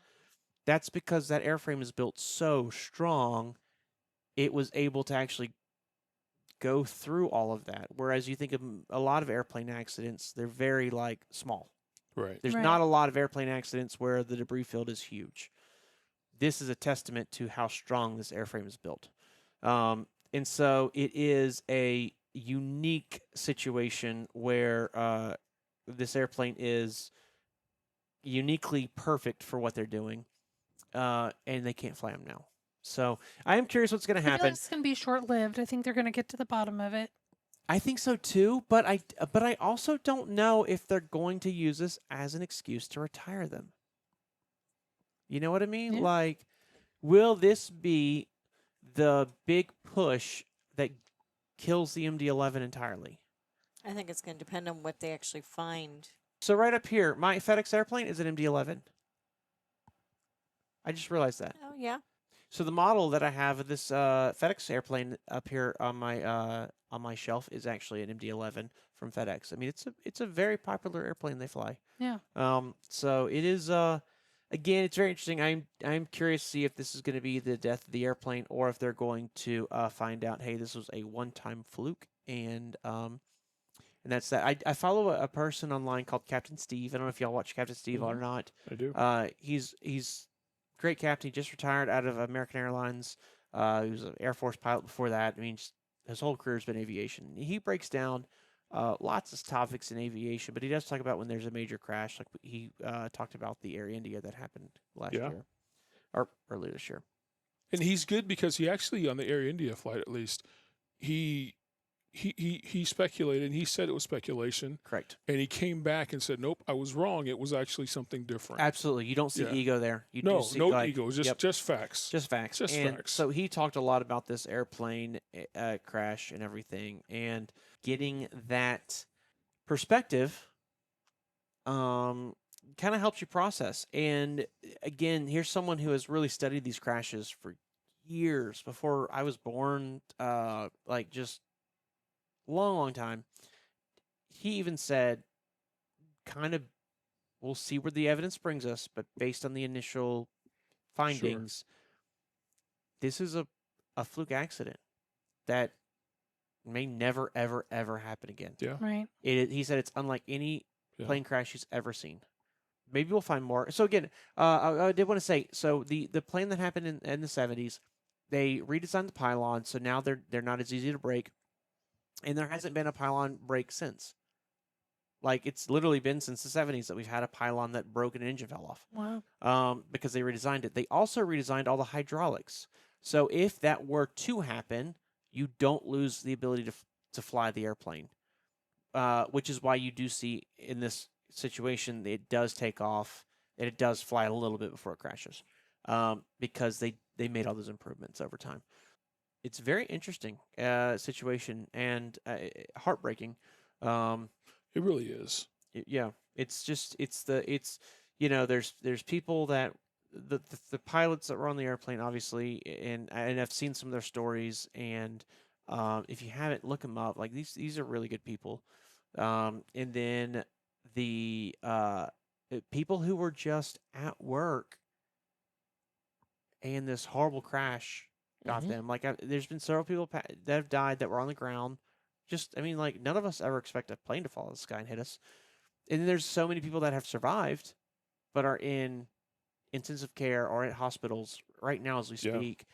That's because that airframe is built so strong, it was able to actually go through all of that. Whereas you think of a lot of airplane accidents, they're very like small. Right. There's Right. not a lot of airplane accidents where the debris field is huge. This is a testament to how strong this airframe is built. And so it is a unique situation where this airplane is uniquely perfect for what they're doing, and they can't fly them now. So I am curious what's going to I feel like happen. it's going to be short-lived. I think they're going to get to the bottom of it. I think so too, but I also don't know if they're going to use this as an excuse to retire them. You know what I mean? Yeah. Like, will this be the big push that kills the MD-11 entirely? I think it's going to depend on what they actually find. So right up here, my FedEx airplane is an MD-11. I just realized that. Oh yeah. So the model that I have of this FedEx airplane up here on my shelf is actually an MD-11 from FedEx. I mean, it's a very popular airplane they fly. Yeah. So it is. Again, it's very interesting. I'm curious to see if this is going to be the death of the airplane, or if they're going to find out, hey, this was a one-time fluke, and that's that. I follow a person online called Captain Steve. I don't know if y'all watch Captain Steve or not. I do. He's great captain. He just retired out of American Airlines. He was an Air Force pilot before that. I mean, his whole career has been aviation. He breaks down lots of topics in aviation, but he does talk about when there's a major crash. Like he talked about the Air India that happened last year, or earlier this year. And he's good because he actually, on the Air India flight at least, he he speculated, and he said it was speculation, Correct. and he came back and said, "Nope, I was wrong. It was actually something different." Absolutely. You don't see Yeah. ego there. You No, do see, no like, ego, just yep, just facts. just facts. Just and facts. so he talked a lot about this airplane crash and everything, and getting that perspective kind of helps you process. And again, here's someone who has really studied these crashes for years before I was born, like just long time. He even said, kind of, we'll see where the evidence brings us, but based on the initial findings, this is a fluke accident that may never, ever, ever happen again. Yeah. Right. He said it's unlike any Yeah. plane crash he's ever seen. Maybe we'll find more. So again, I did want to say, so the plane that happened in the 70s, they redesigned the pylon, so now they're not as easy to break, and there hasn't been a pylon break since. Like, it's literally been since the 70s that we've had a pylon that broke and an engine fell off. Wow. Because they redesigned it. They also redesigned all the hydraulics. So if that were to happen, you don't lose the ability to fly the airplane, which is why you do see in this situation it does take off and it does fly a little bit before it crashes, because they made all those improvements over time. It's a very interesting situation and heartbreaking. It really is. Yeah, it's just it's there's people that the pilots that were on the airplane, obviously, and I've seen some of their stories, and if you haven't, look them up. Like, these are really good people. And then the people who were just at work and this horrible crash got Mhm. them. Like, there's been several people that have died that were on the ground. Just, I mean, like, none of us ever expect a plane to fall out of the sky and hit us. And then there's so many people that have survived, but are in intensive care or at hospitals right now as we Yeah. speak.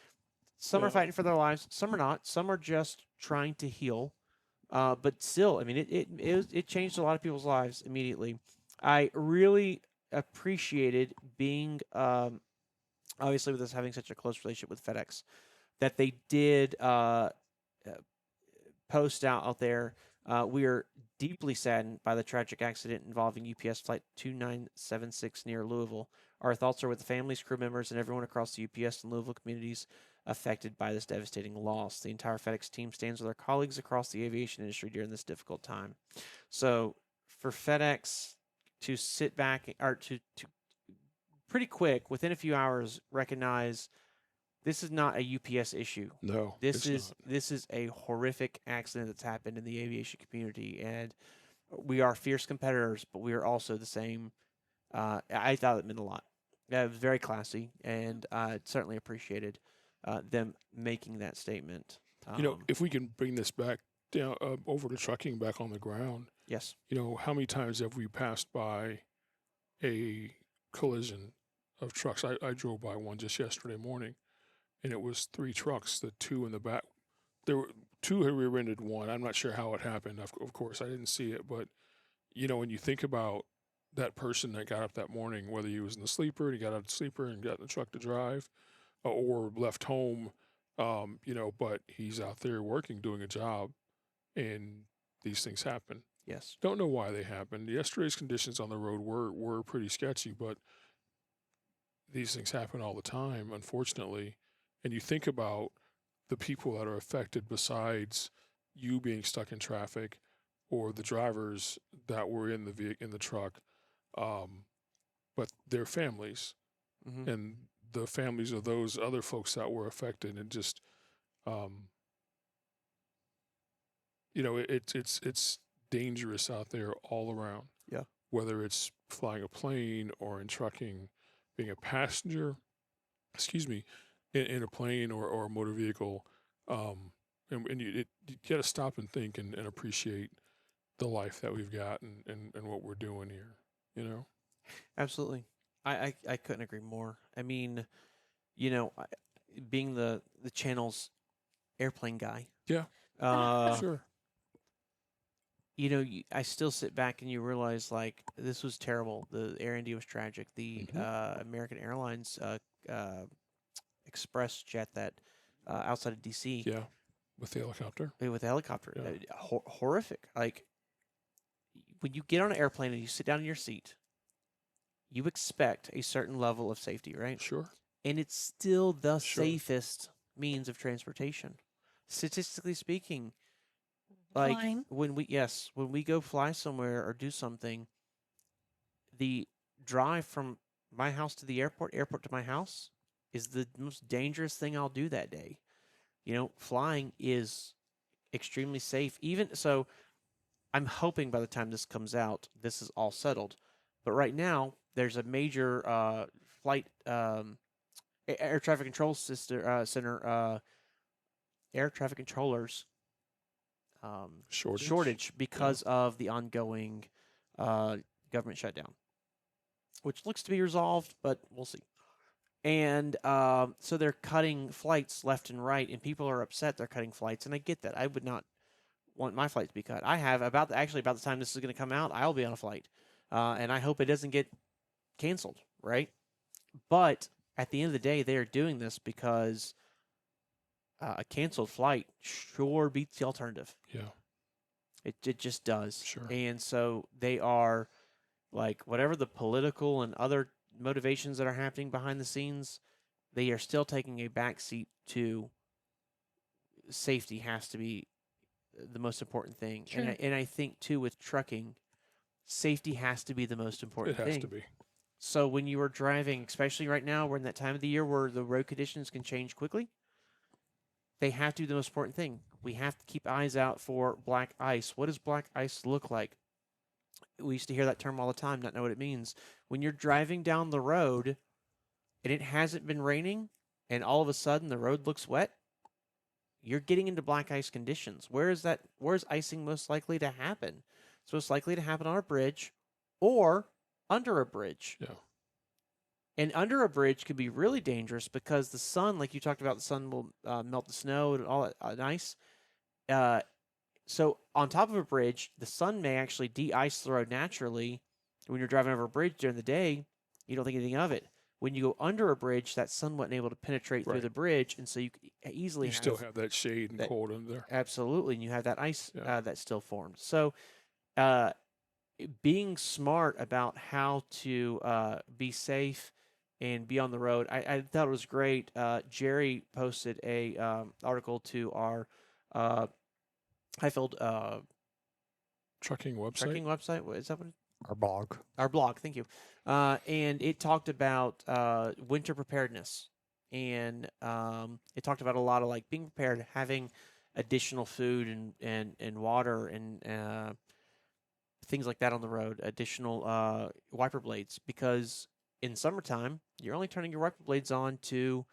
Some are Yeah. fighting for their lives. Some are not. Some are just trying to heal. But still, I mean, it changed a lot of people's lives immediately. I really appreciated being, obviously, with us having such a close relationship with FedEx, that they did post out there. We are deeply saddened by the tragic accident involving UPS Flight 2976 near Louisville. Our thoughts are with the families, crew members, and everyone across the UPS and Louisville communities affected by this devastating loss. The entire FedEx team stands with our colleagues across the aviation industry during this difficult time. So, for FedEx to sit back, or to pretty quick, within a few hours, recognize this is not a UPS issue. No, This it's not. this is a horrific accident that's happened in the aviation community, and we are fierce competitors, but we are also the same. I thought it meant a lot. It was very classy, and I certainly appreciated them making that statement. If we can bring this back down over to trucking, back on the ground, Yes. how many times have we passed by a collision of trucks? I drove by one just yesterday morning, and it was 3 trucks. The 2 in the back, there were 2 had rear-ended one. I'm not sure how it happened. Of course, I didn't see it, but when you think about that person that got up that morning, whether he was in the sleeper and he got out of the sleeper and got in the truck to drive, or left home, but he's out there working, doing a job, and these things happen. Yes. Don't know why they happened. Yesterday's conditions on the road were pretty sketchy, but these things happen all the time, unfortunately. And you think about the people that are affected besides you being stuck in traffic, or the drivers that were in the truck, but their families Mm-hmm. and the families of those other folks that were affected, and just it's dangerous out there all around. Yeah. Whether it's flying a plane or in trucking, being a passenger, in a plane or a motor vehicle, and you got to stop and think and appreciate the life that we've got and what we're doing here. Absolutely. I couldn't agree more. I mean, being the channel's airplane guy. Yeah. Sure. I still sit back and you realize, like, this was terrible. The Air India was tragic. The American Airlines Express jet that outside of DC Yeah. With the helicopter. with a helicopter. Yeah. Horrific. Like, when you get on an airplane and you sit down in your seat, you expect a certain level of safety, right? Sure. And it's still the Sure. safest means of transportation. Statistically speaking, like Flying. when we go fly somewhere or do something, the drive from my house to the airport to my house is the most dangerous thing I'll do that day. Flying is extremely safe. Even so, I'm hoping by the time this comes out, this is all settled. But right now, there's a major flight air traffic control center, air traffic controllers shortage because of the ongoing government shutdown, which looks to be resolved, but we'll see. And so they're cutting flights left and right, and people are upset they're cutting flights, and I get that. I would not want my flight to be cut. I have about the time this is going to come out, I'll be on a flight, and I hope it doesn't get canceled, right? But at the end of the day, they are doing this because a canceled flight sure beats the alternative. Yeah. It just does. Sure. And so they are, like, whatever the political and other motivations that are happening behind the scenes, they are still taking a backseat to safety has to be the most important thing. Sure. And I think, too, with trucking, safety has to be the most important It has thing. to be. So when you are driving, especially right now, we're in that time of the year where the road conditions can change quickly, they have to do the most important thing. We have to keep eyes out for black ice. What does black ice look like? We used to hear that term all the time, not know what it means. When you're driving down the road and it hasn't been raining and all of a sudden the road looks wet, you're getting into black ice conditions. Where's icing most likely to happen? It's most likely to happen on a bridge or under a bridge. Yeah. And under a bridge could be really dangerous because the sun, like you talked about, the sun will melt the snow and all that ice. So on top of a bridge, the sun may actually de-ice the road naturally. When you're driving over a bridge during the day, you don't think anything of it. When you go under a bridge, that sun wasn't able to penetrate through Right. the bridge, and so you could easily You still have that shade and that- cold under there. absolutely, and you have that ice Yeah. that's still formed. So being smart about how to be safe and be on the road, I thought it was great. Jerry posted a article to our Hyfield Trucking website. trucking website. What is that? What Our blog. our blog? Thank you. And it talked about winter preparedness, and it talked about a lot of, like, being prepared, having additional food and water and things like that on the road, additional wiper blades, because in summertime you're only turning your wiper blades on to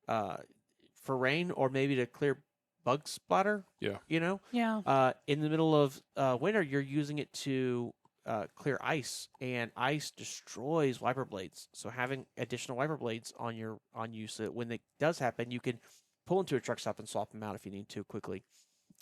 for rain or maybe to clear bug splatter. Yeah. Yeah. In the middle of winter, you're using it to clear ice, and ice destroys wiper blades. So having additional wiper blades on you, so that when it does happen, you can pull into a truck stop and swap them out if you need to quickly.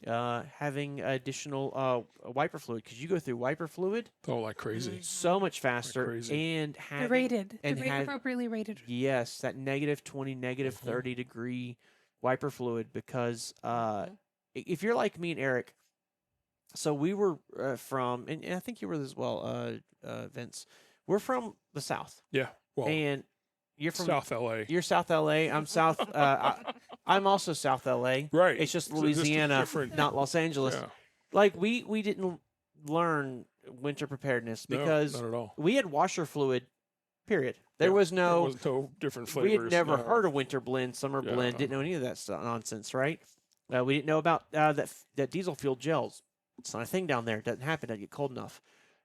Having additional wiper fluid, because you go through wiper fluid Oh, like crazy. so much faster, crazy. and They're having rated. and They're have- appropriately rated. yes, that -20, Mhm. -30 degree wiper fluid, because if you're like me and Eric, so we were from, and I think you were as well, Vince. We're from the South, Yeah. Well, and you're from South LA. You're South LA. I'm South. I'm also South LA. Right. It's just So Louisiana, different. not Los Angeles. Yeah. Like we didn't learn winter preparedness No, because not at all. we had washer fluid. Period. There Yeah, was There no. was no different We flavors. had never no. heard of winter blend, summer Yeah. blend. Didn't know any of that nonsense, right? We didn't know about that diesel fuel gels. It's not a thing down there. It doesn't happen. It doesn't get cold enough.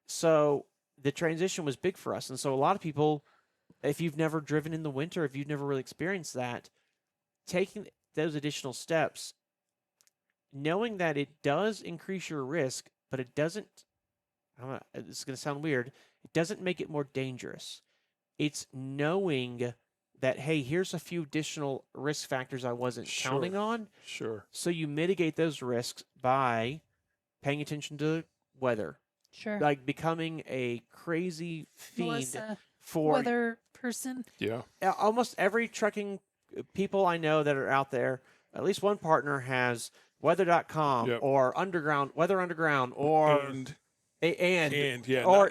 So the transition was big for us, and so a lot of people, if you've never driven in the winter, if you've never really experienced that, taking those additional steps, knowing that it does increase your risk, but it doesn't. This is going to sound weird. It doesn't make it more dangerous. It's knowing that, hey, here's a few additional risk factors I wasn't counting Sure. on. Sure. So you mitigate those risks by paying attention to weather, Sure. like becoming a crazy fiend Melissa, for weather person. Yeah. almost every trucking people I know that are out there. at least one partner has weather.com Yep. or weather underground or and and or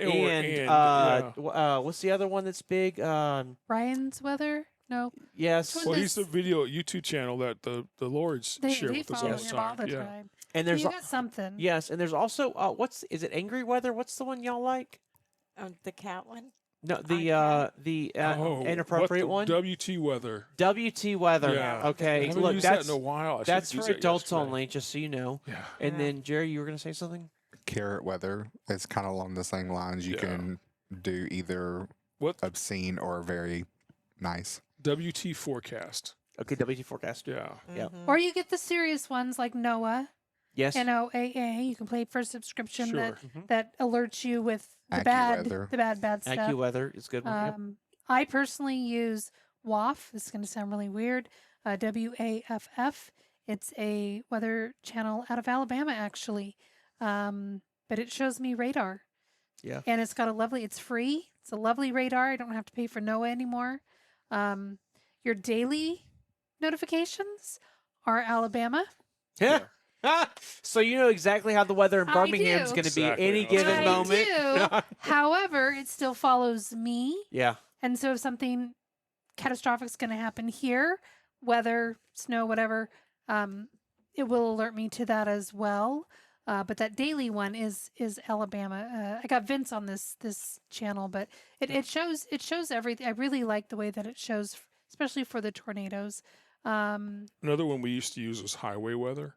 what's the other one that's big? Brian's weather? No, Yes. Which well, one he's the video YouTube channel that the Lords share they with us follow all the him all time. the Yeah. time. And So there's you got something. yes, and there's also is it Angry Weather? What's the one y'all like? The cat one. No, Cat? the Oh, inappropriate one. WT Weather. WT Weather. Yeah. I Okay, haven't look, used that in a while. I should've that's used for that adults yesterday. only, just so you know. Yeah. And Yeah. then Jerry, you were gonna say something? Carrot weather is kind of along the same lines. You Yeah. can do either What obscene or very nice. WT forecast? Okay, WT forecast. Yeah. Yep. Mhm. Or you get the serious ones like NOAA, Yes. NOAA. You can pay for a subscription Sure. that alerts you with the bad AccuWeather. stuff. AccuWeather is a good one. Yep. I personally use WAF. This is going to sound really weird. WAFF. It's a weather channel out of Alabama, actually. But it shows me radar. Yeah. And it's got it's free. It's a lovely radar. I don't have to pay for NOAA anymore. Your daily notifications are Alabama. Yeah. So you know exactly how the weather in I Birmingham's do. going to be Exactly. any given I moment. do. However, it still follows me. Yeah. And so if something catastrophic is going to happen here, weather, snow, whatever, it will alert me to that as well. But that daily one is Alabama. I got Vince on this channel, but it shows everything. I really like the way that it shows, especially for the tornadoes. Another one we used to use was highway weather,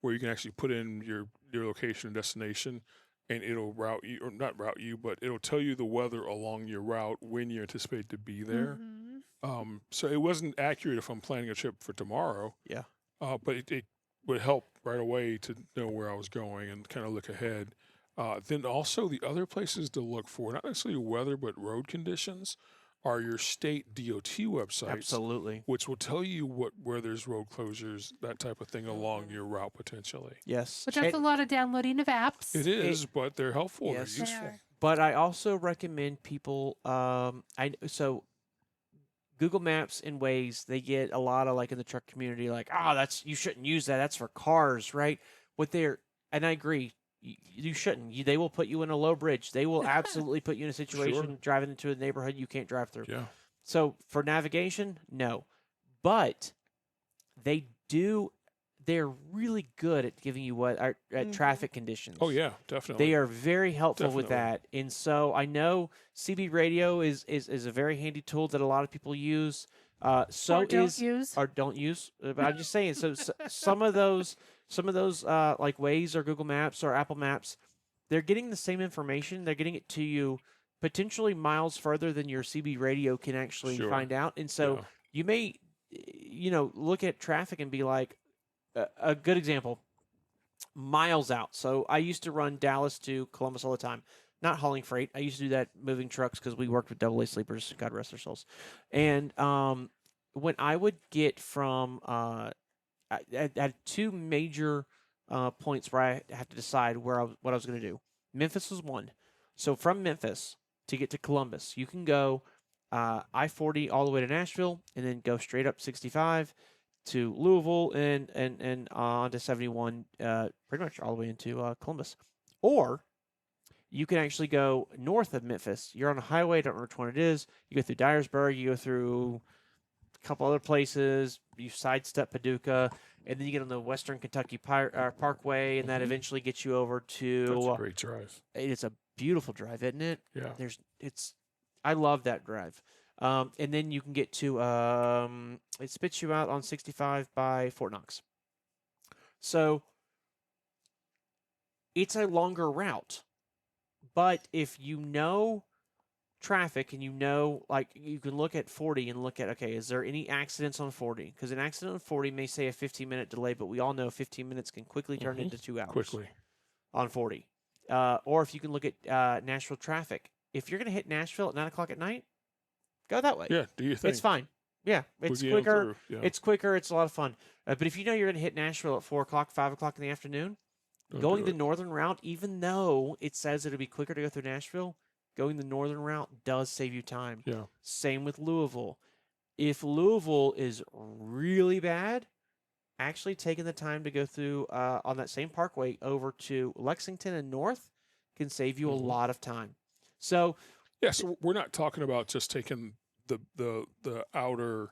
where you can actually put in your location and destination, and it'll route you, or not route you, but it'll tell you the weather along your route when you anticipate to be there. Mhm. So it wasn't accurate if I'm planning a trip for tomorrow. Yeah. But it would help right away to know where I was going and kind of look ahead. Then also the other places to look for, not necessarily weather, but road conditions, are your state DOT websites. Absolutely. Which will tell you where there's road closures, that type of thing along your route potentially. Yes. Which that's a lot of downloading of apps. It is, but they're helpful. Yes. They're They useful. are. But I also recommend people. So Google Maps and Waze, they get a lot of like in the truck community, like, you shouldn't use that. That's for cars, right? And I agree. You shouldn't. They will put you in a low bridge. They will absolutely put you in a situation driving into a neighborhood you can't drive through. Yeah. So for navigation, no. But they're really good at giving you traffic conditions. Oh yeah, definitely. They are very helpful with Definitely. that. And so I know CB radio is a very handy tool that a lot of people use. So Or don't is use. or don't use. But I'm just saying. So some of those like Waze or Google Maps or Apple Maps, they're getting the same information. They're getting it to you potentially miles further than your CB radio can actually Sure. find out. And so Yeah. you may, look at traffic and be like, a good example, miles out. So I used to run Dallas to Columbus all the time, not hauling freight. I used to do that moving trucks because we worked with AA sleepers, God rest their souls. And when I would get from, I had two major points where I have to decide what I was going to do. Memphis was one. So from Memphis to get to Columbus, you can go I-40 all the way to Nashville and then go straight up 65 to Louisville and on to 71 pretty much all the way into Columbus. Or you can actually go north of Memphis. You're on a highway, don't know which one it is. You go through Dyersburg, you go through a couple other places, you sidestep Paducah, and then you get on the Western Kentucky Parkway, and that eventually gets you over to... That's a great drive. It's a beautiful drive, isn't it? Yeah. I love that drive. And then you can get to it spits you out on 65 by Fort Knox. So it's a longer route. But if you know traffic and like you can look at 40 and look at, okay, is there any accidents on 40? Because an accident on 40 may say a 15-minute delay, but we all know 15 minutes can quickly turn into 2 hours. Quickly. On 40. Or if you can look at Nashville traffic. If you're going to hit Nashville at 9 o'clock at night, go that way. Yeah, do your thing. It's fine. Yeah, it's We'll get 'em quicker. through, yeah. It's quicker. It's a lot of fun. But if you know you're going to hit Nashville at 4 o'clock, 5 o'clock in the afternoon, Don't going do the it. northern route, even though it says it'll be quicker to go through Nashville, going the northern route does save you time. Yeah. Same with Louisville. If Louisville is really bad, actually taking the time to go through on that same parkway over to Lexington and North can save you a lot of time. So Yeah, so we're not talking about just taking the outer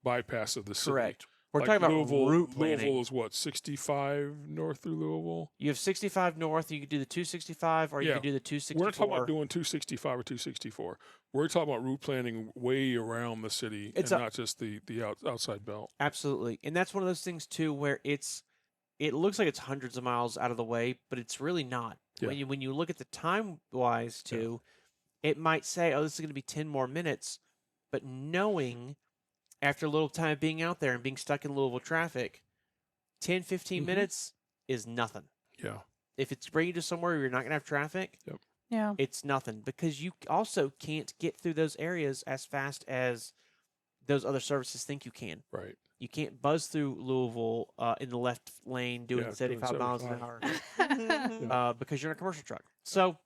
bypass of the city. correct. We're Like talking about Louisville, route planning. Louisville is what, 65 north through Louisville? You have 65 north. You could do the 265, or you Yeah. could do the 264. We're not talking about doing 265 or 264. We're talking about route planning way around the city It's and not just the outside belt. Absolutely, and that's one of those things too, where it looks like it's hundreds of miles out of the way, but it's really not. Yeah. When you look at the time wise too, it might say, oh, this is going to be 10 more minutes, but knowing after a little time of being out there and being stuck in Louisville traffic, 10, 15 minutes is nothing. Yeah. If it's bringing you to somewhere where you're not going to have traffic, Yeah. it's nothing, because you also can't get through those areas as fast as those other services think you can. Right. You can't buzz through Louisville in the left lane doing Yeah, 75 doing miles an 75. hour because you're in a commercial truck. So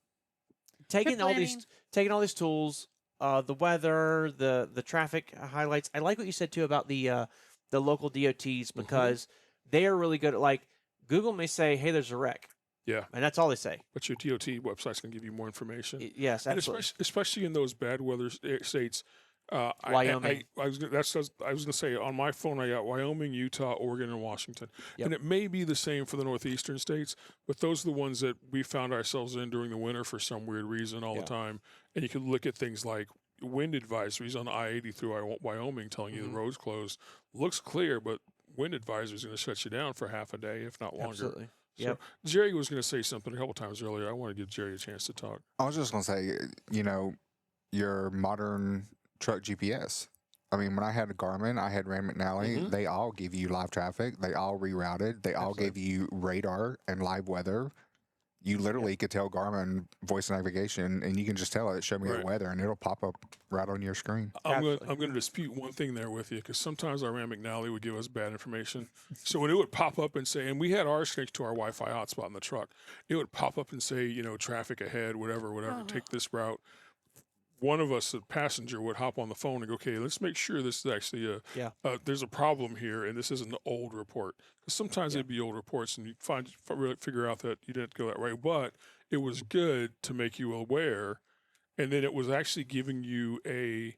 taking all these tools, the weather, the traffic highlights. I like what you said too about the local DOTs, because they are really good at, like, Google may say, hey, there's a wreck. Yeah. And that's all they say. But your DOT website's going to give you more information. Yes, And absolutely. especially in those bad weather states. Wyoming. I was going to say, on my phone I got Wyoming, Utah, Oregon, and Washington. Yep. And it may be the same for the northeastern states, but those are the ones that we found ourselves in during the winter for some weird reason all the time. And you can look at things like wind advisories on I-80 through Wyoming telling you the road's closed. Looks clear, but wind advisory is going to shut you down for half a day, if not longer. Absolutely. So Yep. Jerry was going to say something a couple times earlier. I want to give Jerry a chance to talk. I was just going to say, your modern truck GPS. I mean, when I had a Garmin, I had Rand McNally. They all give you live traffic. They all rerouted. They all gave you radar and live weather. You literally could tell Garmin voice navigation, and you can just tell it, show me the weather, and it'll pop up right on your screen. I'm going to dispute one thing there with you, because sometimes our Rand McNally would give us bad information. So when it would pop up and say, and we had ours next to our Wi-Fi hotspot in the truck, it would pop up and say, traffic ahead, whatever, take this route. One of us, a passenger, would hop on the phone and go, okay, let's make sure this is actually there's a problem here, and this isn't an old report. Because sometimes it'd be old reports, and you really figure out that you didn't go that way. But it was good to make you aware, and then it was actually giving you a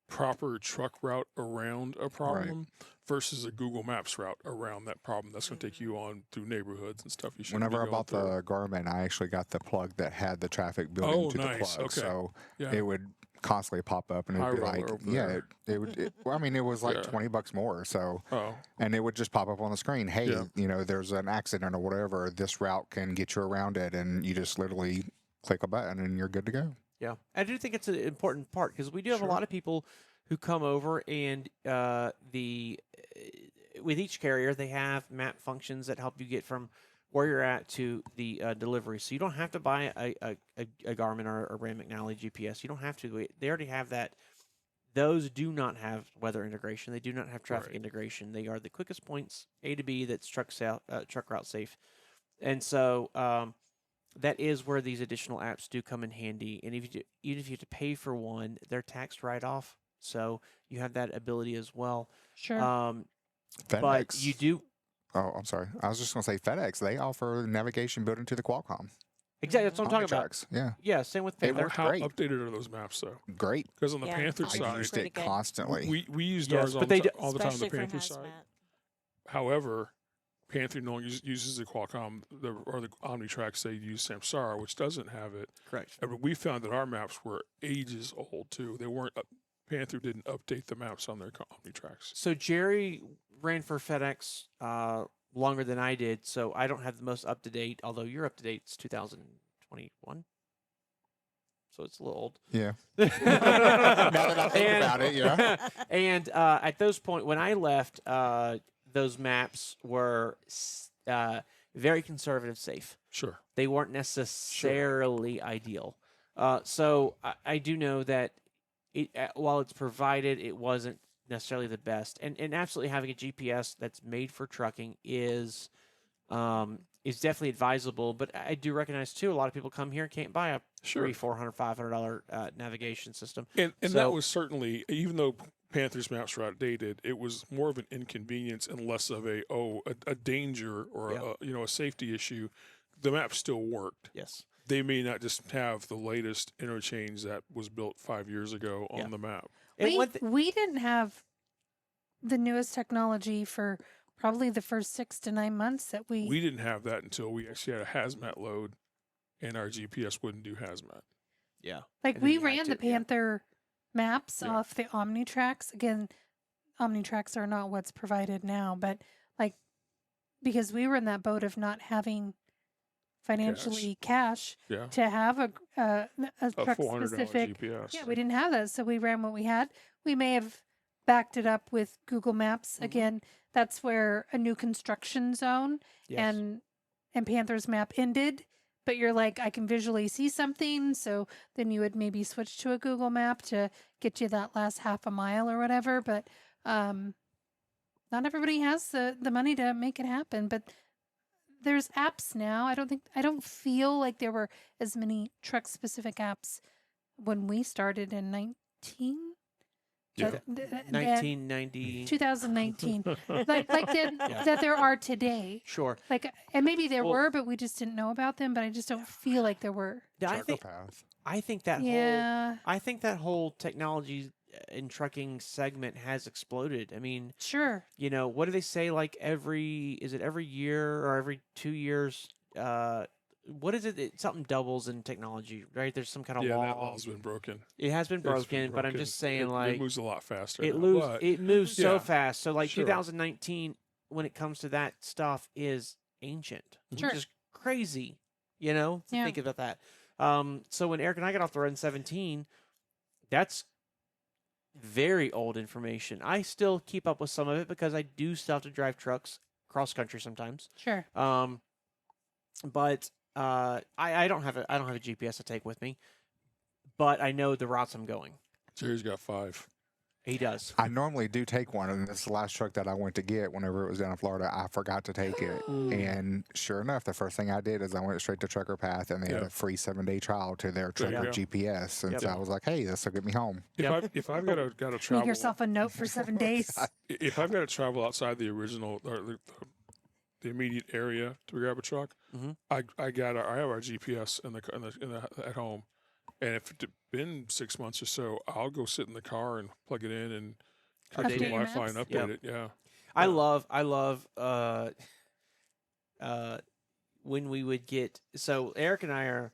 proper truck route around a problem versus a Google Maps route around that problem. That's going to take you on through neighborhoods and stuff. Whenever I bought the Garmin, I actually got the plug that had the traffic built into the plug. Okay. So it would constantly pop up, and it would be like, it would. Well, I mean, it was like $20 more. So, and it would just pop up on the screen. Hey, there's an accident or whatever. This route can get you around it, and you just literally click a button, and you're good to go. Yeah, I do think it's an important part, because we do have a lot of people who come over, and with each carrier they have map functions that help you get from where you're at to the delivery. So you don't have to buy a Garmin or a Rand McNally GPS. You don't have to. They already have that. Those do not have weather integration. They do not have traffic integration. They are the quickest points A to B that's truck route safe. And so that is where these additional apps do come in handy. And even if you have to pay for one, they're taxed right off. So you have that ability as well. Sure. FedEx. But you do. Oh, I'm sorry. I was just going to say FedEx. They offer navigation built into the Qualcomm. Exactly. That's what I'm talking tracks. about. Yeah. Same with Panther. How great. updated are those maps, though? Great. Because on the Panther I side, used Pretty it good. constantly. we used Yes, ours but all the time on the Especially for Panther side. hazmat. However, Panther no longer uses the Qualcomm or the OmniTrax. They use Samsara, which doesn't have it. Correct. But we found that our maps were ages old too. They weren't. Panther didn't update the maps on their OmniTrax. So Jerry ran for FedEx longer than I did, so I don't have the most up to date. Although you're up to date, it's 2021, so it's a little old. Yeah. Now that I think about it, yeah. And at those point when I left, those maps were very conservative safe. Sure. They weren't necessarily ideal. So I do know that while it's provided, it wasn't necessarily the best. And absolutely having a GPS that's made for trucking is definitely advisable. But I do recognize too, a lot of people come here and can't buy a $300, $400, $500 navigation system. And So- that was certainly, even though Panther's maps were outdated. It was more of an inconvenience and less of a danger or a safety issue. The map still worked. Yes. They may not just have the latest interchange that was built 5 years ago on the map. We didn't have the newest technology for probably the first 6 to 9 months that We didn't have that until we actually had a hazmat load, and our GPS wouldn't do hazmat. Yeah. like And then we you had ran to- the Panther maps Yeah. off the Omnitracks. Again, Omnitracks are not what's provided now, but like because we were in that boat of not having financially cash Yeah. to have a A truck $400 specific. GPS. Yeah, we didn't have that, so we ran what we had. We may have backed it up with Google Maps. Again, that's where a new construction zone Yes. and Panther's map ended. But you're like, I can visually see something, so then you would maybe switch to a Google Map to get you that last half a mile or whatever. But not everybody has the money to make it happen. But there's apps now. I don't feel like there were as many truck specific apps when we started in 1990. 2019 that there are today. Sure. Like, and maybe there Well- were, but we just didn't know about them. But I just don't feel like there were. I Charcoal think path. I think that whole Yeah, technology in trucking segment has exploded. I mean, sure. what do they say? Like every year or every 2 years? What is it? Something doubles in technology, right? There's some kind of Yeah, law. that law's been broken. It has been It's been broken, but I'm just saying, it moves a lot faster. it now, but moves so yeah, fast. So like sure. 2019, when it comes to that stuff, is ancient, Sure. which is crazy. To Yeah. think about that. So when Eric and I got off the road in 17, that's very old information. I still keep up with some of it because I do still have to drive trucks cross country sometimes. Sure. But I don't have a GPS to take with me, but I know the routes I'm going. Jerry's got 5. He does. I normally do take one, and this last truck that I went to get whenever it was down in Florida, I forgot to take it. And sure enough, the first thing I did is I went straight to Trucker Path, and they had Yeah. a free 7-day trial to their There you trucker go. GPS. And Yep. so I was like, hey, this will get me home. If I've got to Make travel, yourself a note for 7 days. if I've got to travel outside the original or the immediate area to grab a truck, Mhm. I have our GPS in the at home, and if it's been 6 months or so, I'll go sit in the car and plug it in and connect to Update the your Wi-Fi and maps? update it. Yeah. I Yeah. love when we would get, so Eric and I are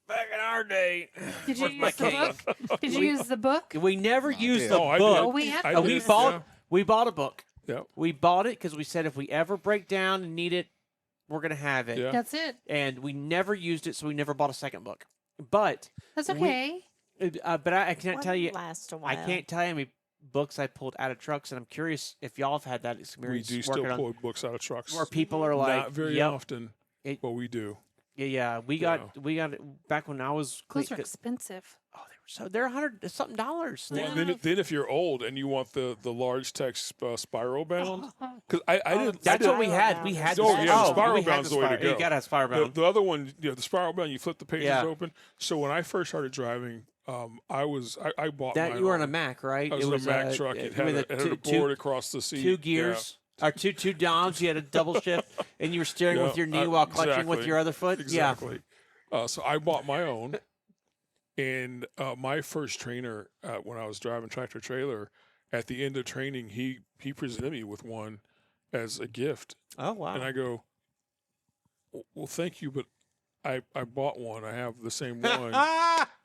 back in our day. Did you Where's my use the cake? book? Did you use the book? We never used did. the Oh, I book. did. Oh, we had I books. we did, bought yeah. we bought a book. Yeah. We bought it because we said if we ever break down and need it, we're gonna have it. Yeah. That's it. And we never used it, so we never bought a second book. But That's We- okay. I can't tell you. Last a while. I can't tell you how many books I pulled out of trucks, and I'm curious if y'all have had that We experience. do still working on, pull books out of trucks. where people are like, Not very yep, often, It- but we do. yeah. We got it back when I was. Those are expensive. Oh, they're $100 dollars. Well, then if you're old and you want the large text spiral bound, because I didn't. That's I what we didn't- had. We had. Oh, the- yeah, the we spiral had bound's the way to spiral- You go. gotta have spiral bound. The other one, the spiral bound, you flip the pages Yeah. open. So when I first started driving, I bought that my you were on a own. Mac, right? I was it in was a Mac truck. It had with a board across the seat. two Yeah. gears. Or two doms. You had a double shift, and you were steering with Yeah, your knee while clutching with exactly. your other foot. Exactly. So I bought my own, and my first trainer when I was driving tractor trailer, at the end of training, he presented me with one as a gift, Yeah. Oh wow. and I go, well, thank you, but I bought one. I have the same one,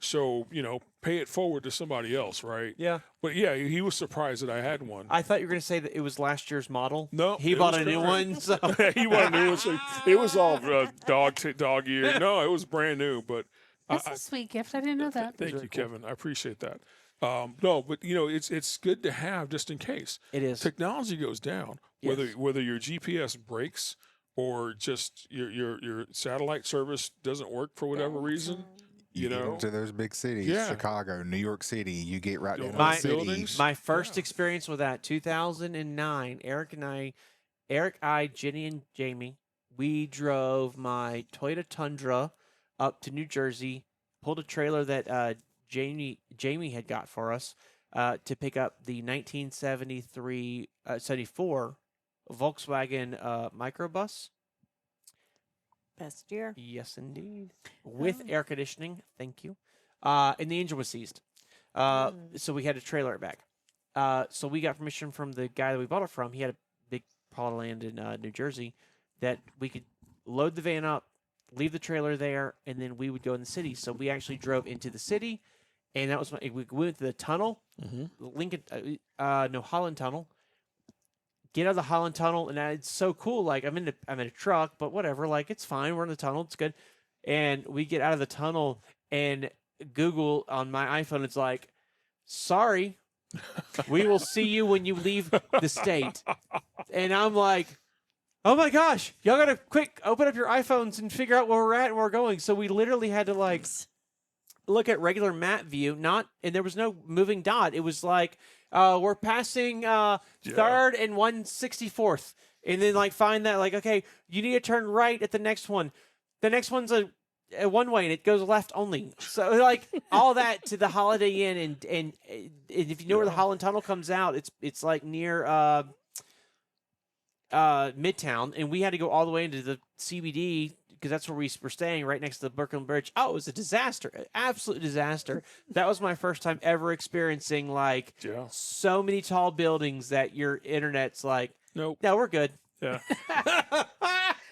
so pay it forward to somebody else, right? Yeah. But yeah, he was surprised that I had one. I thought you were going to say that it was last year's model. No, He it bought was a new current. one. So. He wanted a new one, so it was all dog ear. No, it was brand new, but. That's a sweet gift. I didn't know that. Thank really you, cool. Kevin. I appreciate that. No, but it's good to have just in case It is. technology goes down. Yes. Whether your GPS breaks or just your satellite service doesn't work for whatever reason, You get know. into those big cities, Yeah. Chicago, New York City, you get right Build down My- the city. buildings. My first Yeah. experience with that, 2009, Eric, Jenny, and Jamie, we drove my Toyota Tundra up to New Jersey, pulled a trailer that Jamie had got for us, to pick up the 74 Volkswagen microbus. Best year. Yes, indeed. With Oh. air conditioning. Thank you. And the engine was seized. So we had to trailer it back. So we got permission from the guy that we bought it from. He had a big plot of land in New Jersey that we could load the van up, leave the trailer there, and then we would go in the city. So we actually drove into the city, and that was we went to the tunnel, Holland Tunnel. Get out of the Holland Tunnel, and it's so cool. Like I'm in a truck, but whatever. Like it's fine. We're in the tunnel. It's good. And we get out of the tunnel, and Google on my iPhone, it's like, sorry, we will see you when you leave the state. And I'm like, oh my gosh, y'all gotta quick open up your iPhones and figure out where we're at and where we're going. So we literally had to like look at regular map view, and there was no moving dot. It was like, we're passing 3rd and 164th. And then like find that like, okay, you need to turn right at the next one. The next one's a one way and it goes left only. So like all that to the Holiday Inn and if you know where the Holland Tunnel comes out, it's like near Midtown, and we had to go all the way into the CBD because that's where we were staying, right next to the Brooklyn Bridge. Oh, it was a disaster, an absolute disaster. That was my first time ever experiencing like so many tall buildings that your internet's like, nope, no, we're good. Yeah.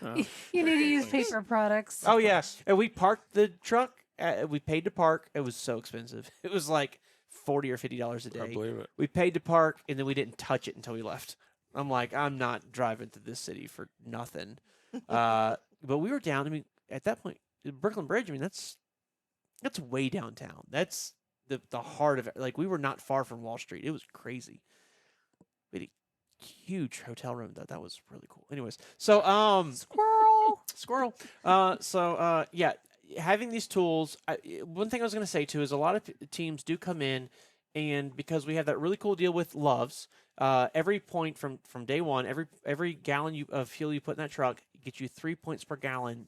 You need to use paper products. Oh yeah, and we parked the truck. We paid to park. It was so expensive. It was like $40 or $50 a day. I believe it. We paid to park, and then we didn't touch it until we left. I'm like, I'm not driving to this city for nothing. But we were down. I mean, at that point, the Brooklyn Bridge. I mean, that's way downtown. That's the heart of it. Like we were not far from Wall Street. It was crazy. We had a huge hotel room though. That was really cool. Anyways, so squirrel. Yeah, having these tools. One thing I was going to say too is a lot of teams do come in, and because we have that really cool deal with Loves. Every point from day one, every gallon of fuel you put in that truck gets you 3 points per gallon.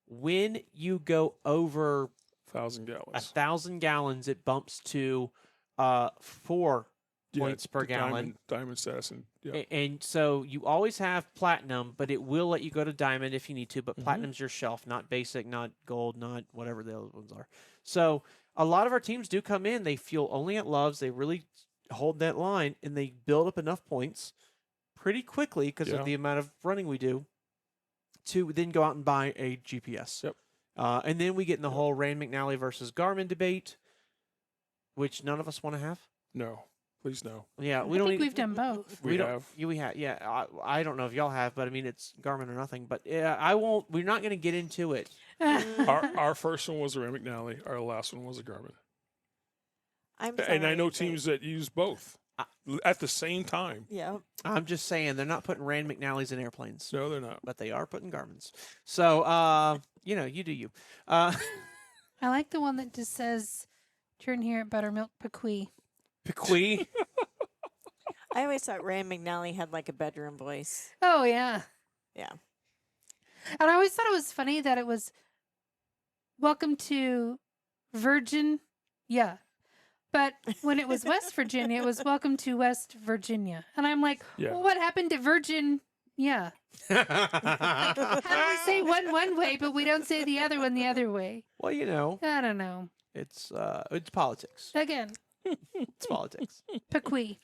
When you go over 1,000 gallons, 1,000 gallons, it bumps to 4 points per gallon. Diamond status, and so you always have platinum, but it will let you go to diamond if you need to. But platinum's your shelf, not basic, not gold, not whatever the other ones are. So a lot of our teams do come in. They fuel only at Loves. They really hold that line, and they build up enough points pretty quickly because of the amount of running we do to then go out and buy a GPS. Yep. And then we get in the whole Rand McNally versus Garmin debate, which none of us want to have. No, please no. Yeah, we I don't. think we've done both. We have. We have. Yeah, I don't know if y'all have, but I mean, it's Garmin or nothing. But I won't. We're not going to get into it. Our first one was a Rand McNally. Our last one was a Garmin. And I know teams that use both at the same time. Yeah. I'm just saying they're not putting Rand McNally's in airplanes. No, they're not. But they are putting Garmin's. So, you do you. I like the one that just says, turn here at Buttermilk Pequi. Pequi? I always thought Rand McNally had like a bedroom voice. Oh, yeah. Yeah. And I always thought it was funny that it was, welcome to Virgin. Yeah. But when it was West Virginia, it was welcome to West Virginia. And I'm like, well, what happened to Virgin? Yeah. How do we say one way, but we don't say the other one the other way? Well, you know. I don't know. It's politics. Again. It's politics. Pequi.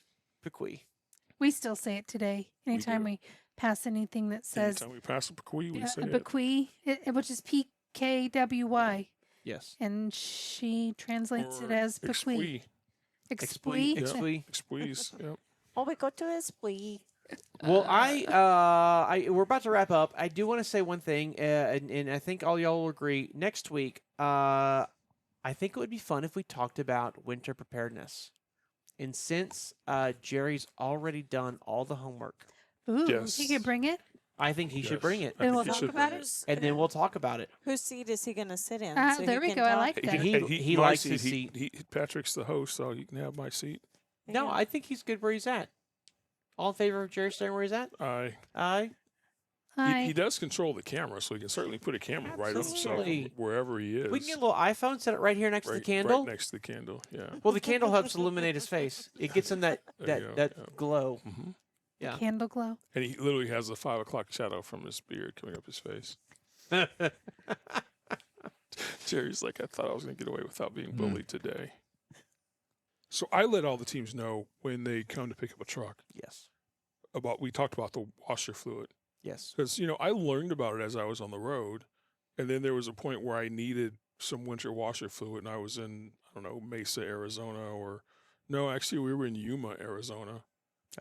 Pequi. We still say it today. Anytime we pass anything that says. Anytime we pass a Pequi, we say it. Bequee, which is PKWY. Yes. And she translates it as Pequi. Expui. Expuis. Yep. Oh, we go to Esprit. Well, we're about to wrap up. I do want to say one thing, and I think all y'all will agree. Next week, I think it would be fun if we talked about winter preparedness. And since Jerry's already done all the homework, he could bring it. I think he should bring it. And we'll talk about it. And then we'll talk about it. Whose seat is he going to sit in? There we go. I like that. He likes his seat. Patrick's the host, so you can have my seat. No, I think he's good where he's at. All in favor of Jerry staying where he's at? Aye. Aye. Hi. He does control the camera, so he can certainly put a camera right of himself Absolutely. wherever he is. We can get a little iPhone, set it right here next to the right, candle. Right next to the candle, yeah. Well, the candle helps illuminate his face. It gets him that There you go, that yeah. glow. hmm Yeah. Candle glow. And he literally has a 5 o'clock shadow from his beard coming up his face. Jerry's like, I thought I was going to get away without being bullied today. So I let all the teams know when they come to pick up a truck Yes. we talked about the washer fluid. Yes. Because, I learned about it as I was on the road. And then there was a point where I needed some winter washer fluid. And I was in, I don't know, Mesa, Arizona, no, actually we were in Yuma, Arizona.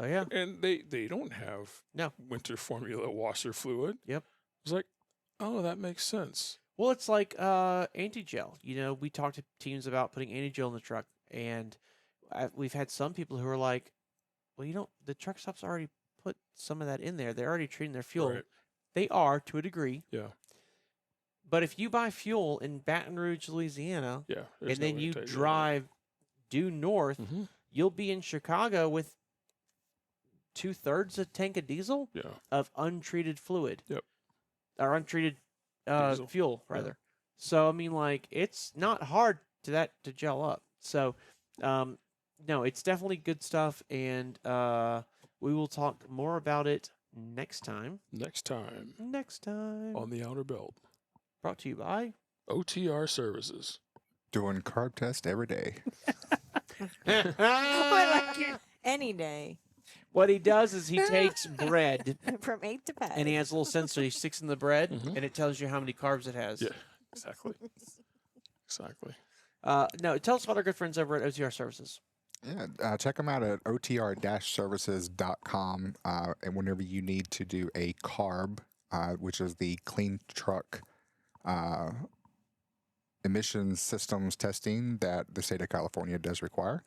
Oh yeah. And they don't have No. winter formula washer fluid. Yep. I was like, oh, that makes sense. Well, it's like anti-gel. We talked to teams about putting anti-gel in the truck, and we've had some people who are like, well, the truck stops already put some of that in there. They're already treating their fuel. Right. They are, to a degree. Yeah. But if you buy fuel in Baton Rouge, Louisiana, Yeah. and then you drive due north, Mm-hmm. you'll be in Chicago with 2/3 a tank of diesel Yeah. of untreated fluid. Yep. Or untreated Diesel. fuel, Yeah. rather. So, I mean, it's not hard to gel up. So, no, it's definitely good stuff, and we will talk more about it next time. Next time Next time. on the Outer Belt, Brought to you by OTR Services. Doing carb test every day. I like it. Any day. What he does is he takes bread From 8 to 5. and he has a little sensor he sticks in the bread, Mhm. and it tells you how many carbs it has. Yeah, exactly. Exactly. No, tell us about our good friends over at OTR Services. Yeah, check them out at otr-services.com. And whenever you need to do a CARB, which is the Clean Truck emissions systems testing that the state of California does require.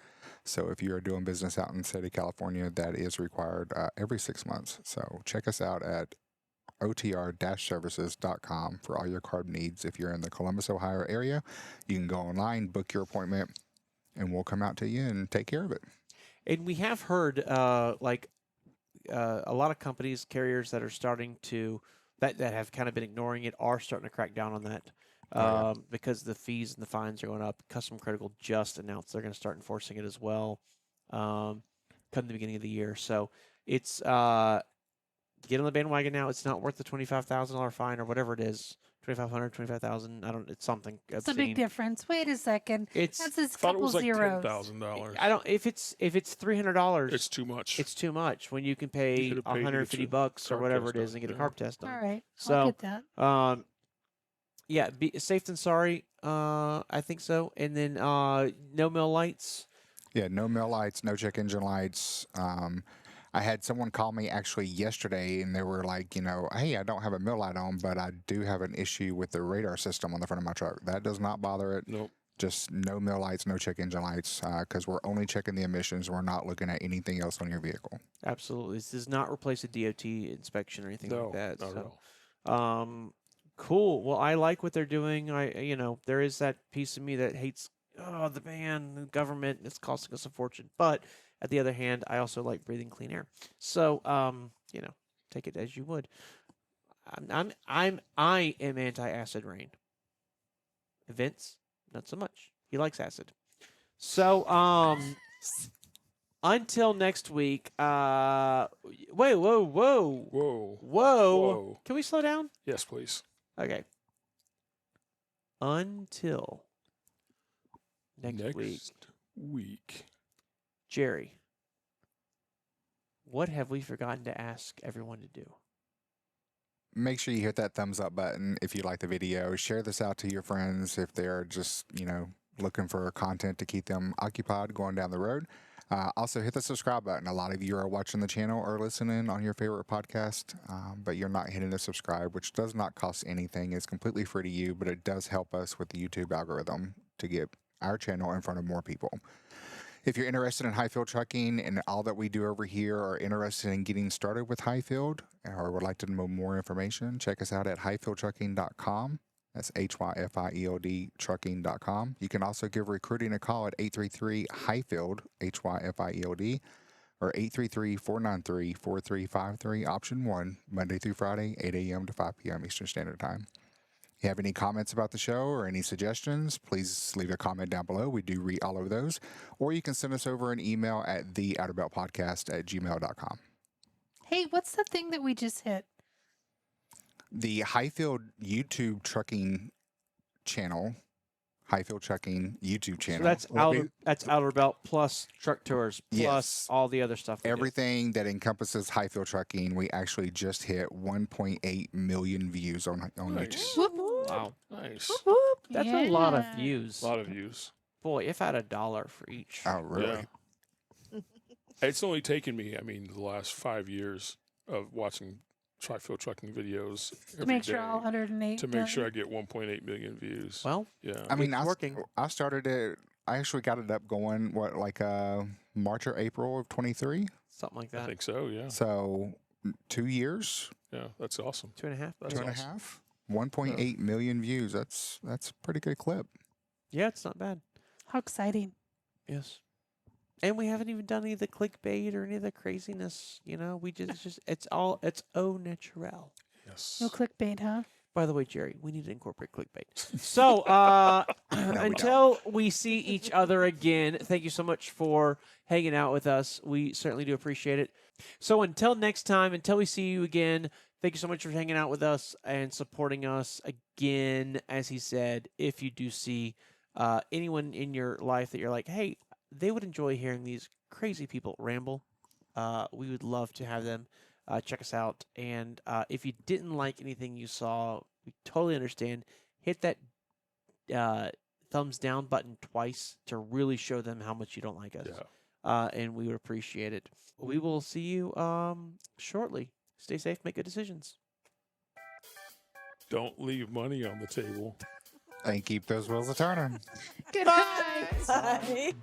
So if you are doing business out in the state of California, that is required every 6 months. So check us out at otr-services.com for all your carb needs. If you're in the Columbus, Ohio area, you can go online, book your appointment, and we'll come out to you and take care of it. And we have heard a lot of companies, carriers that are starting to that have kind of been ignoring it are starting to crack down on that. Because the fees and the fines are going up. Custom Critical just announced they're going to start enforcing it as well come the beginning of the year. So it's get on the bandwagon now. It's not worth the $25,000 fine or whatever it is. 2,500, 25,000. I don't. It's something. It's a big difference. Wait a second. It's. That's a I thought it couple was like zeros. $10,000. I don't. If it's $300, It's too much. it's too much. When you can pay could've paid to get $150 your bucks or carb whatever test it is done, and get a yeah. carb test done. All right. So, I'll get that. Yeah, be safe than sorry. I think so. And then no mill lights. Yeah, no mill lights, no check engine lights. I had someone call me actually yesterday, and they were like, hey, I don't have a mill light on, but I do have an issue with the radar system on the front of my truck. That does not bother it. Nope. Just no mill lights, no check engine lights, because we're only checking the emissions. We're not looking at anything else on your vehicle. Absolutely. This does not replace a DOT inspection or anything No, like that. not at So, all. cool. Well, I like what they're doing. There is that piece of me that hates the ban, the government. It's costing us a fortune. But at the other hand, I also like breathing clean air. So, take it as you would. I am anti-acid rain. Vince, not so much. He likes acid. So, until next week. Whoa. Whoa. Can we slow down? Yes, please. Okay. Until next week. Jerry, what have we forgotten to ask everyone to do? Make sure you hit that thumbs up button if you like the video. Share this out to your friends if they're just, looking for content to keep them occupied going down the road. Also, hit the subscribe button. A lot of you are watching the channel or listening on your favorite podcast, but you're not hitting the subscribe, which does not cost anything. It's completely free to you, but it does help us with the YouTube algorithm to get our channel in front of more people. If you're interested in Hyfield trucking and all that we do over here, or interested in getting started with Hyfield, or would like to know more information, check us out at hyfieldtrucking.com. That's HYFIELD trucking.com. You can also give recruiting a call at 833-HYFIELD, HYFIELD, or 833-493-4353, option 1, Monday through Friday, 8 a.m. to 5 p.m. Eastern Standard Time. If you have any comments about the show or any suggestions, please leave a comment down below. We do read all of those. Or you can send us over an email at theouterbeltpodcast@gmail.com. Hey, what's the thing that we just hit? The Hyfield YouTube trucking channel, Hyfield Trucking YouTube channel. So that's Outer Belt plus Truck Tours plus Yes. all the other stuff. we do. Everything that encompasses Hyfield Trucking, we actually just hit 1.8 million views on YouTube. Nice. Whoop, whoop, Wow, Nice. whoop, whoop. that's a lot of Yeah. views. A lot of views. Boy, if I had $1 for each. Oh, really? Yeah. It's only taken me, the last 5 years of watching Tri-Field trucking videos To every make sure day all 108 to make sure I get 1.8 million views. Well, Yeah. I mean, It's working. I started it, I actually got it up going, March or April of 23? something like I that. think so. Yeah. So 2 years, Yeah. That's awesome. 2.5. That's two and a awesome. half, 1.8 million views. That's a pretty good clip. Yeah, it's not bad. How exciting. Yes. And we haven't even done any of the clickbait or any of the craziness. We it's au naturel. Yes. No clickbait, huh? By the way, Jerry, we need to incorporate clickbait. So until we see each other again, thank you so much for hanging out with us. We certainly do appreciate it. So until next time, until we see you again, thank you so much for hanging out with us and supporting us again. As he said, if you do see anyone in your life that you're like, hey, they would enjoy hearing these crazy people ramble, we would love to have them check us out. And if you didn't like anything you saw, we totally understand. Hit that thumbs down button twice to really show them how much you don't like us. Yeah. And we would appreciate it. We will see you shortly. Stay safe, make good decisions. Don't leave money on the table. And keep those wheels a turning. Good night. Bye.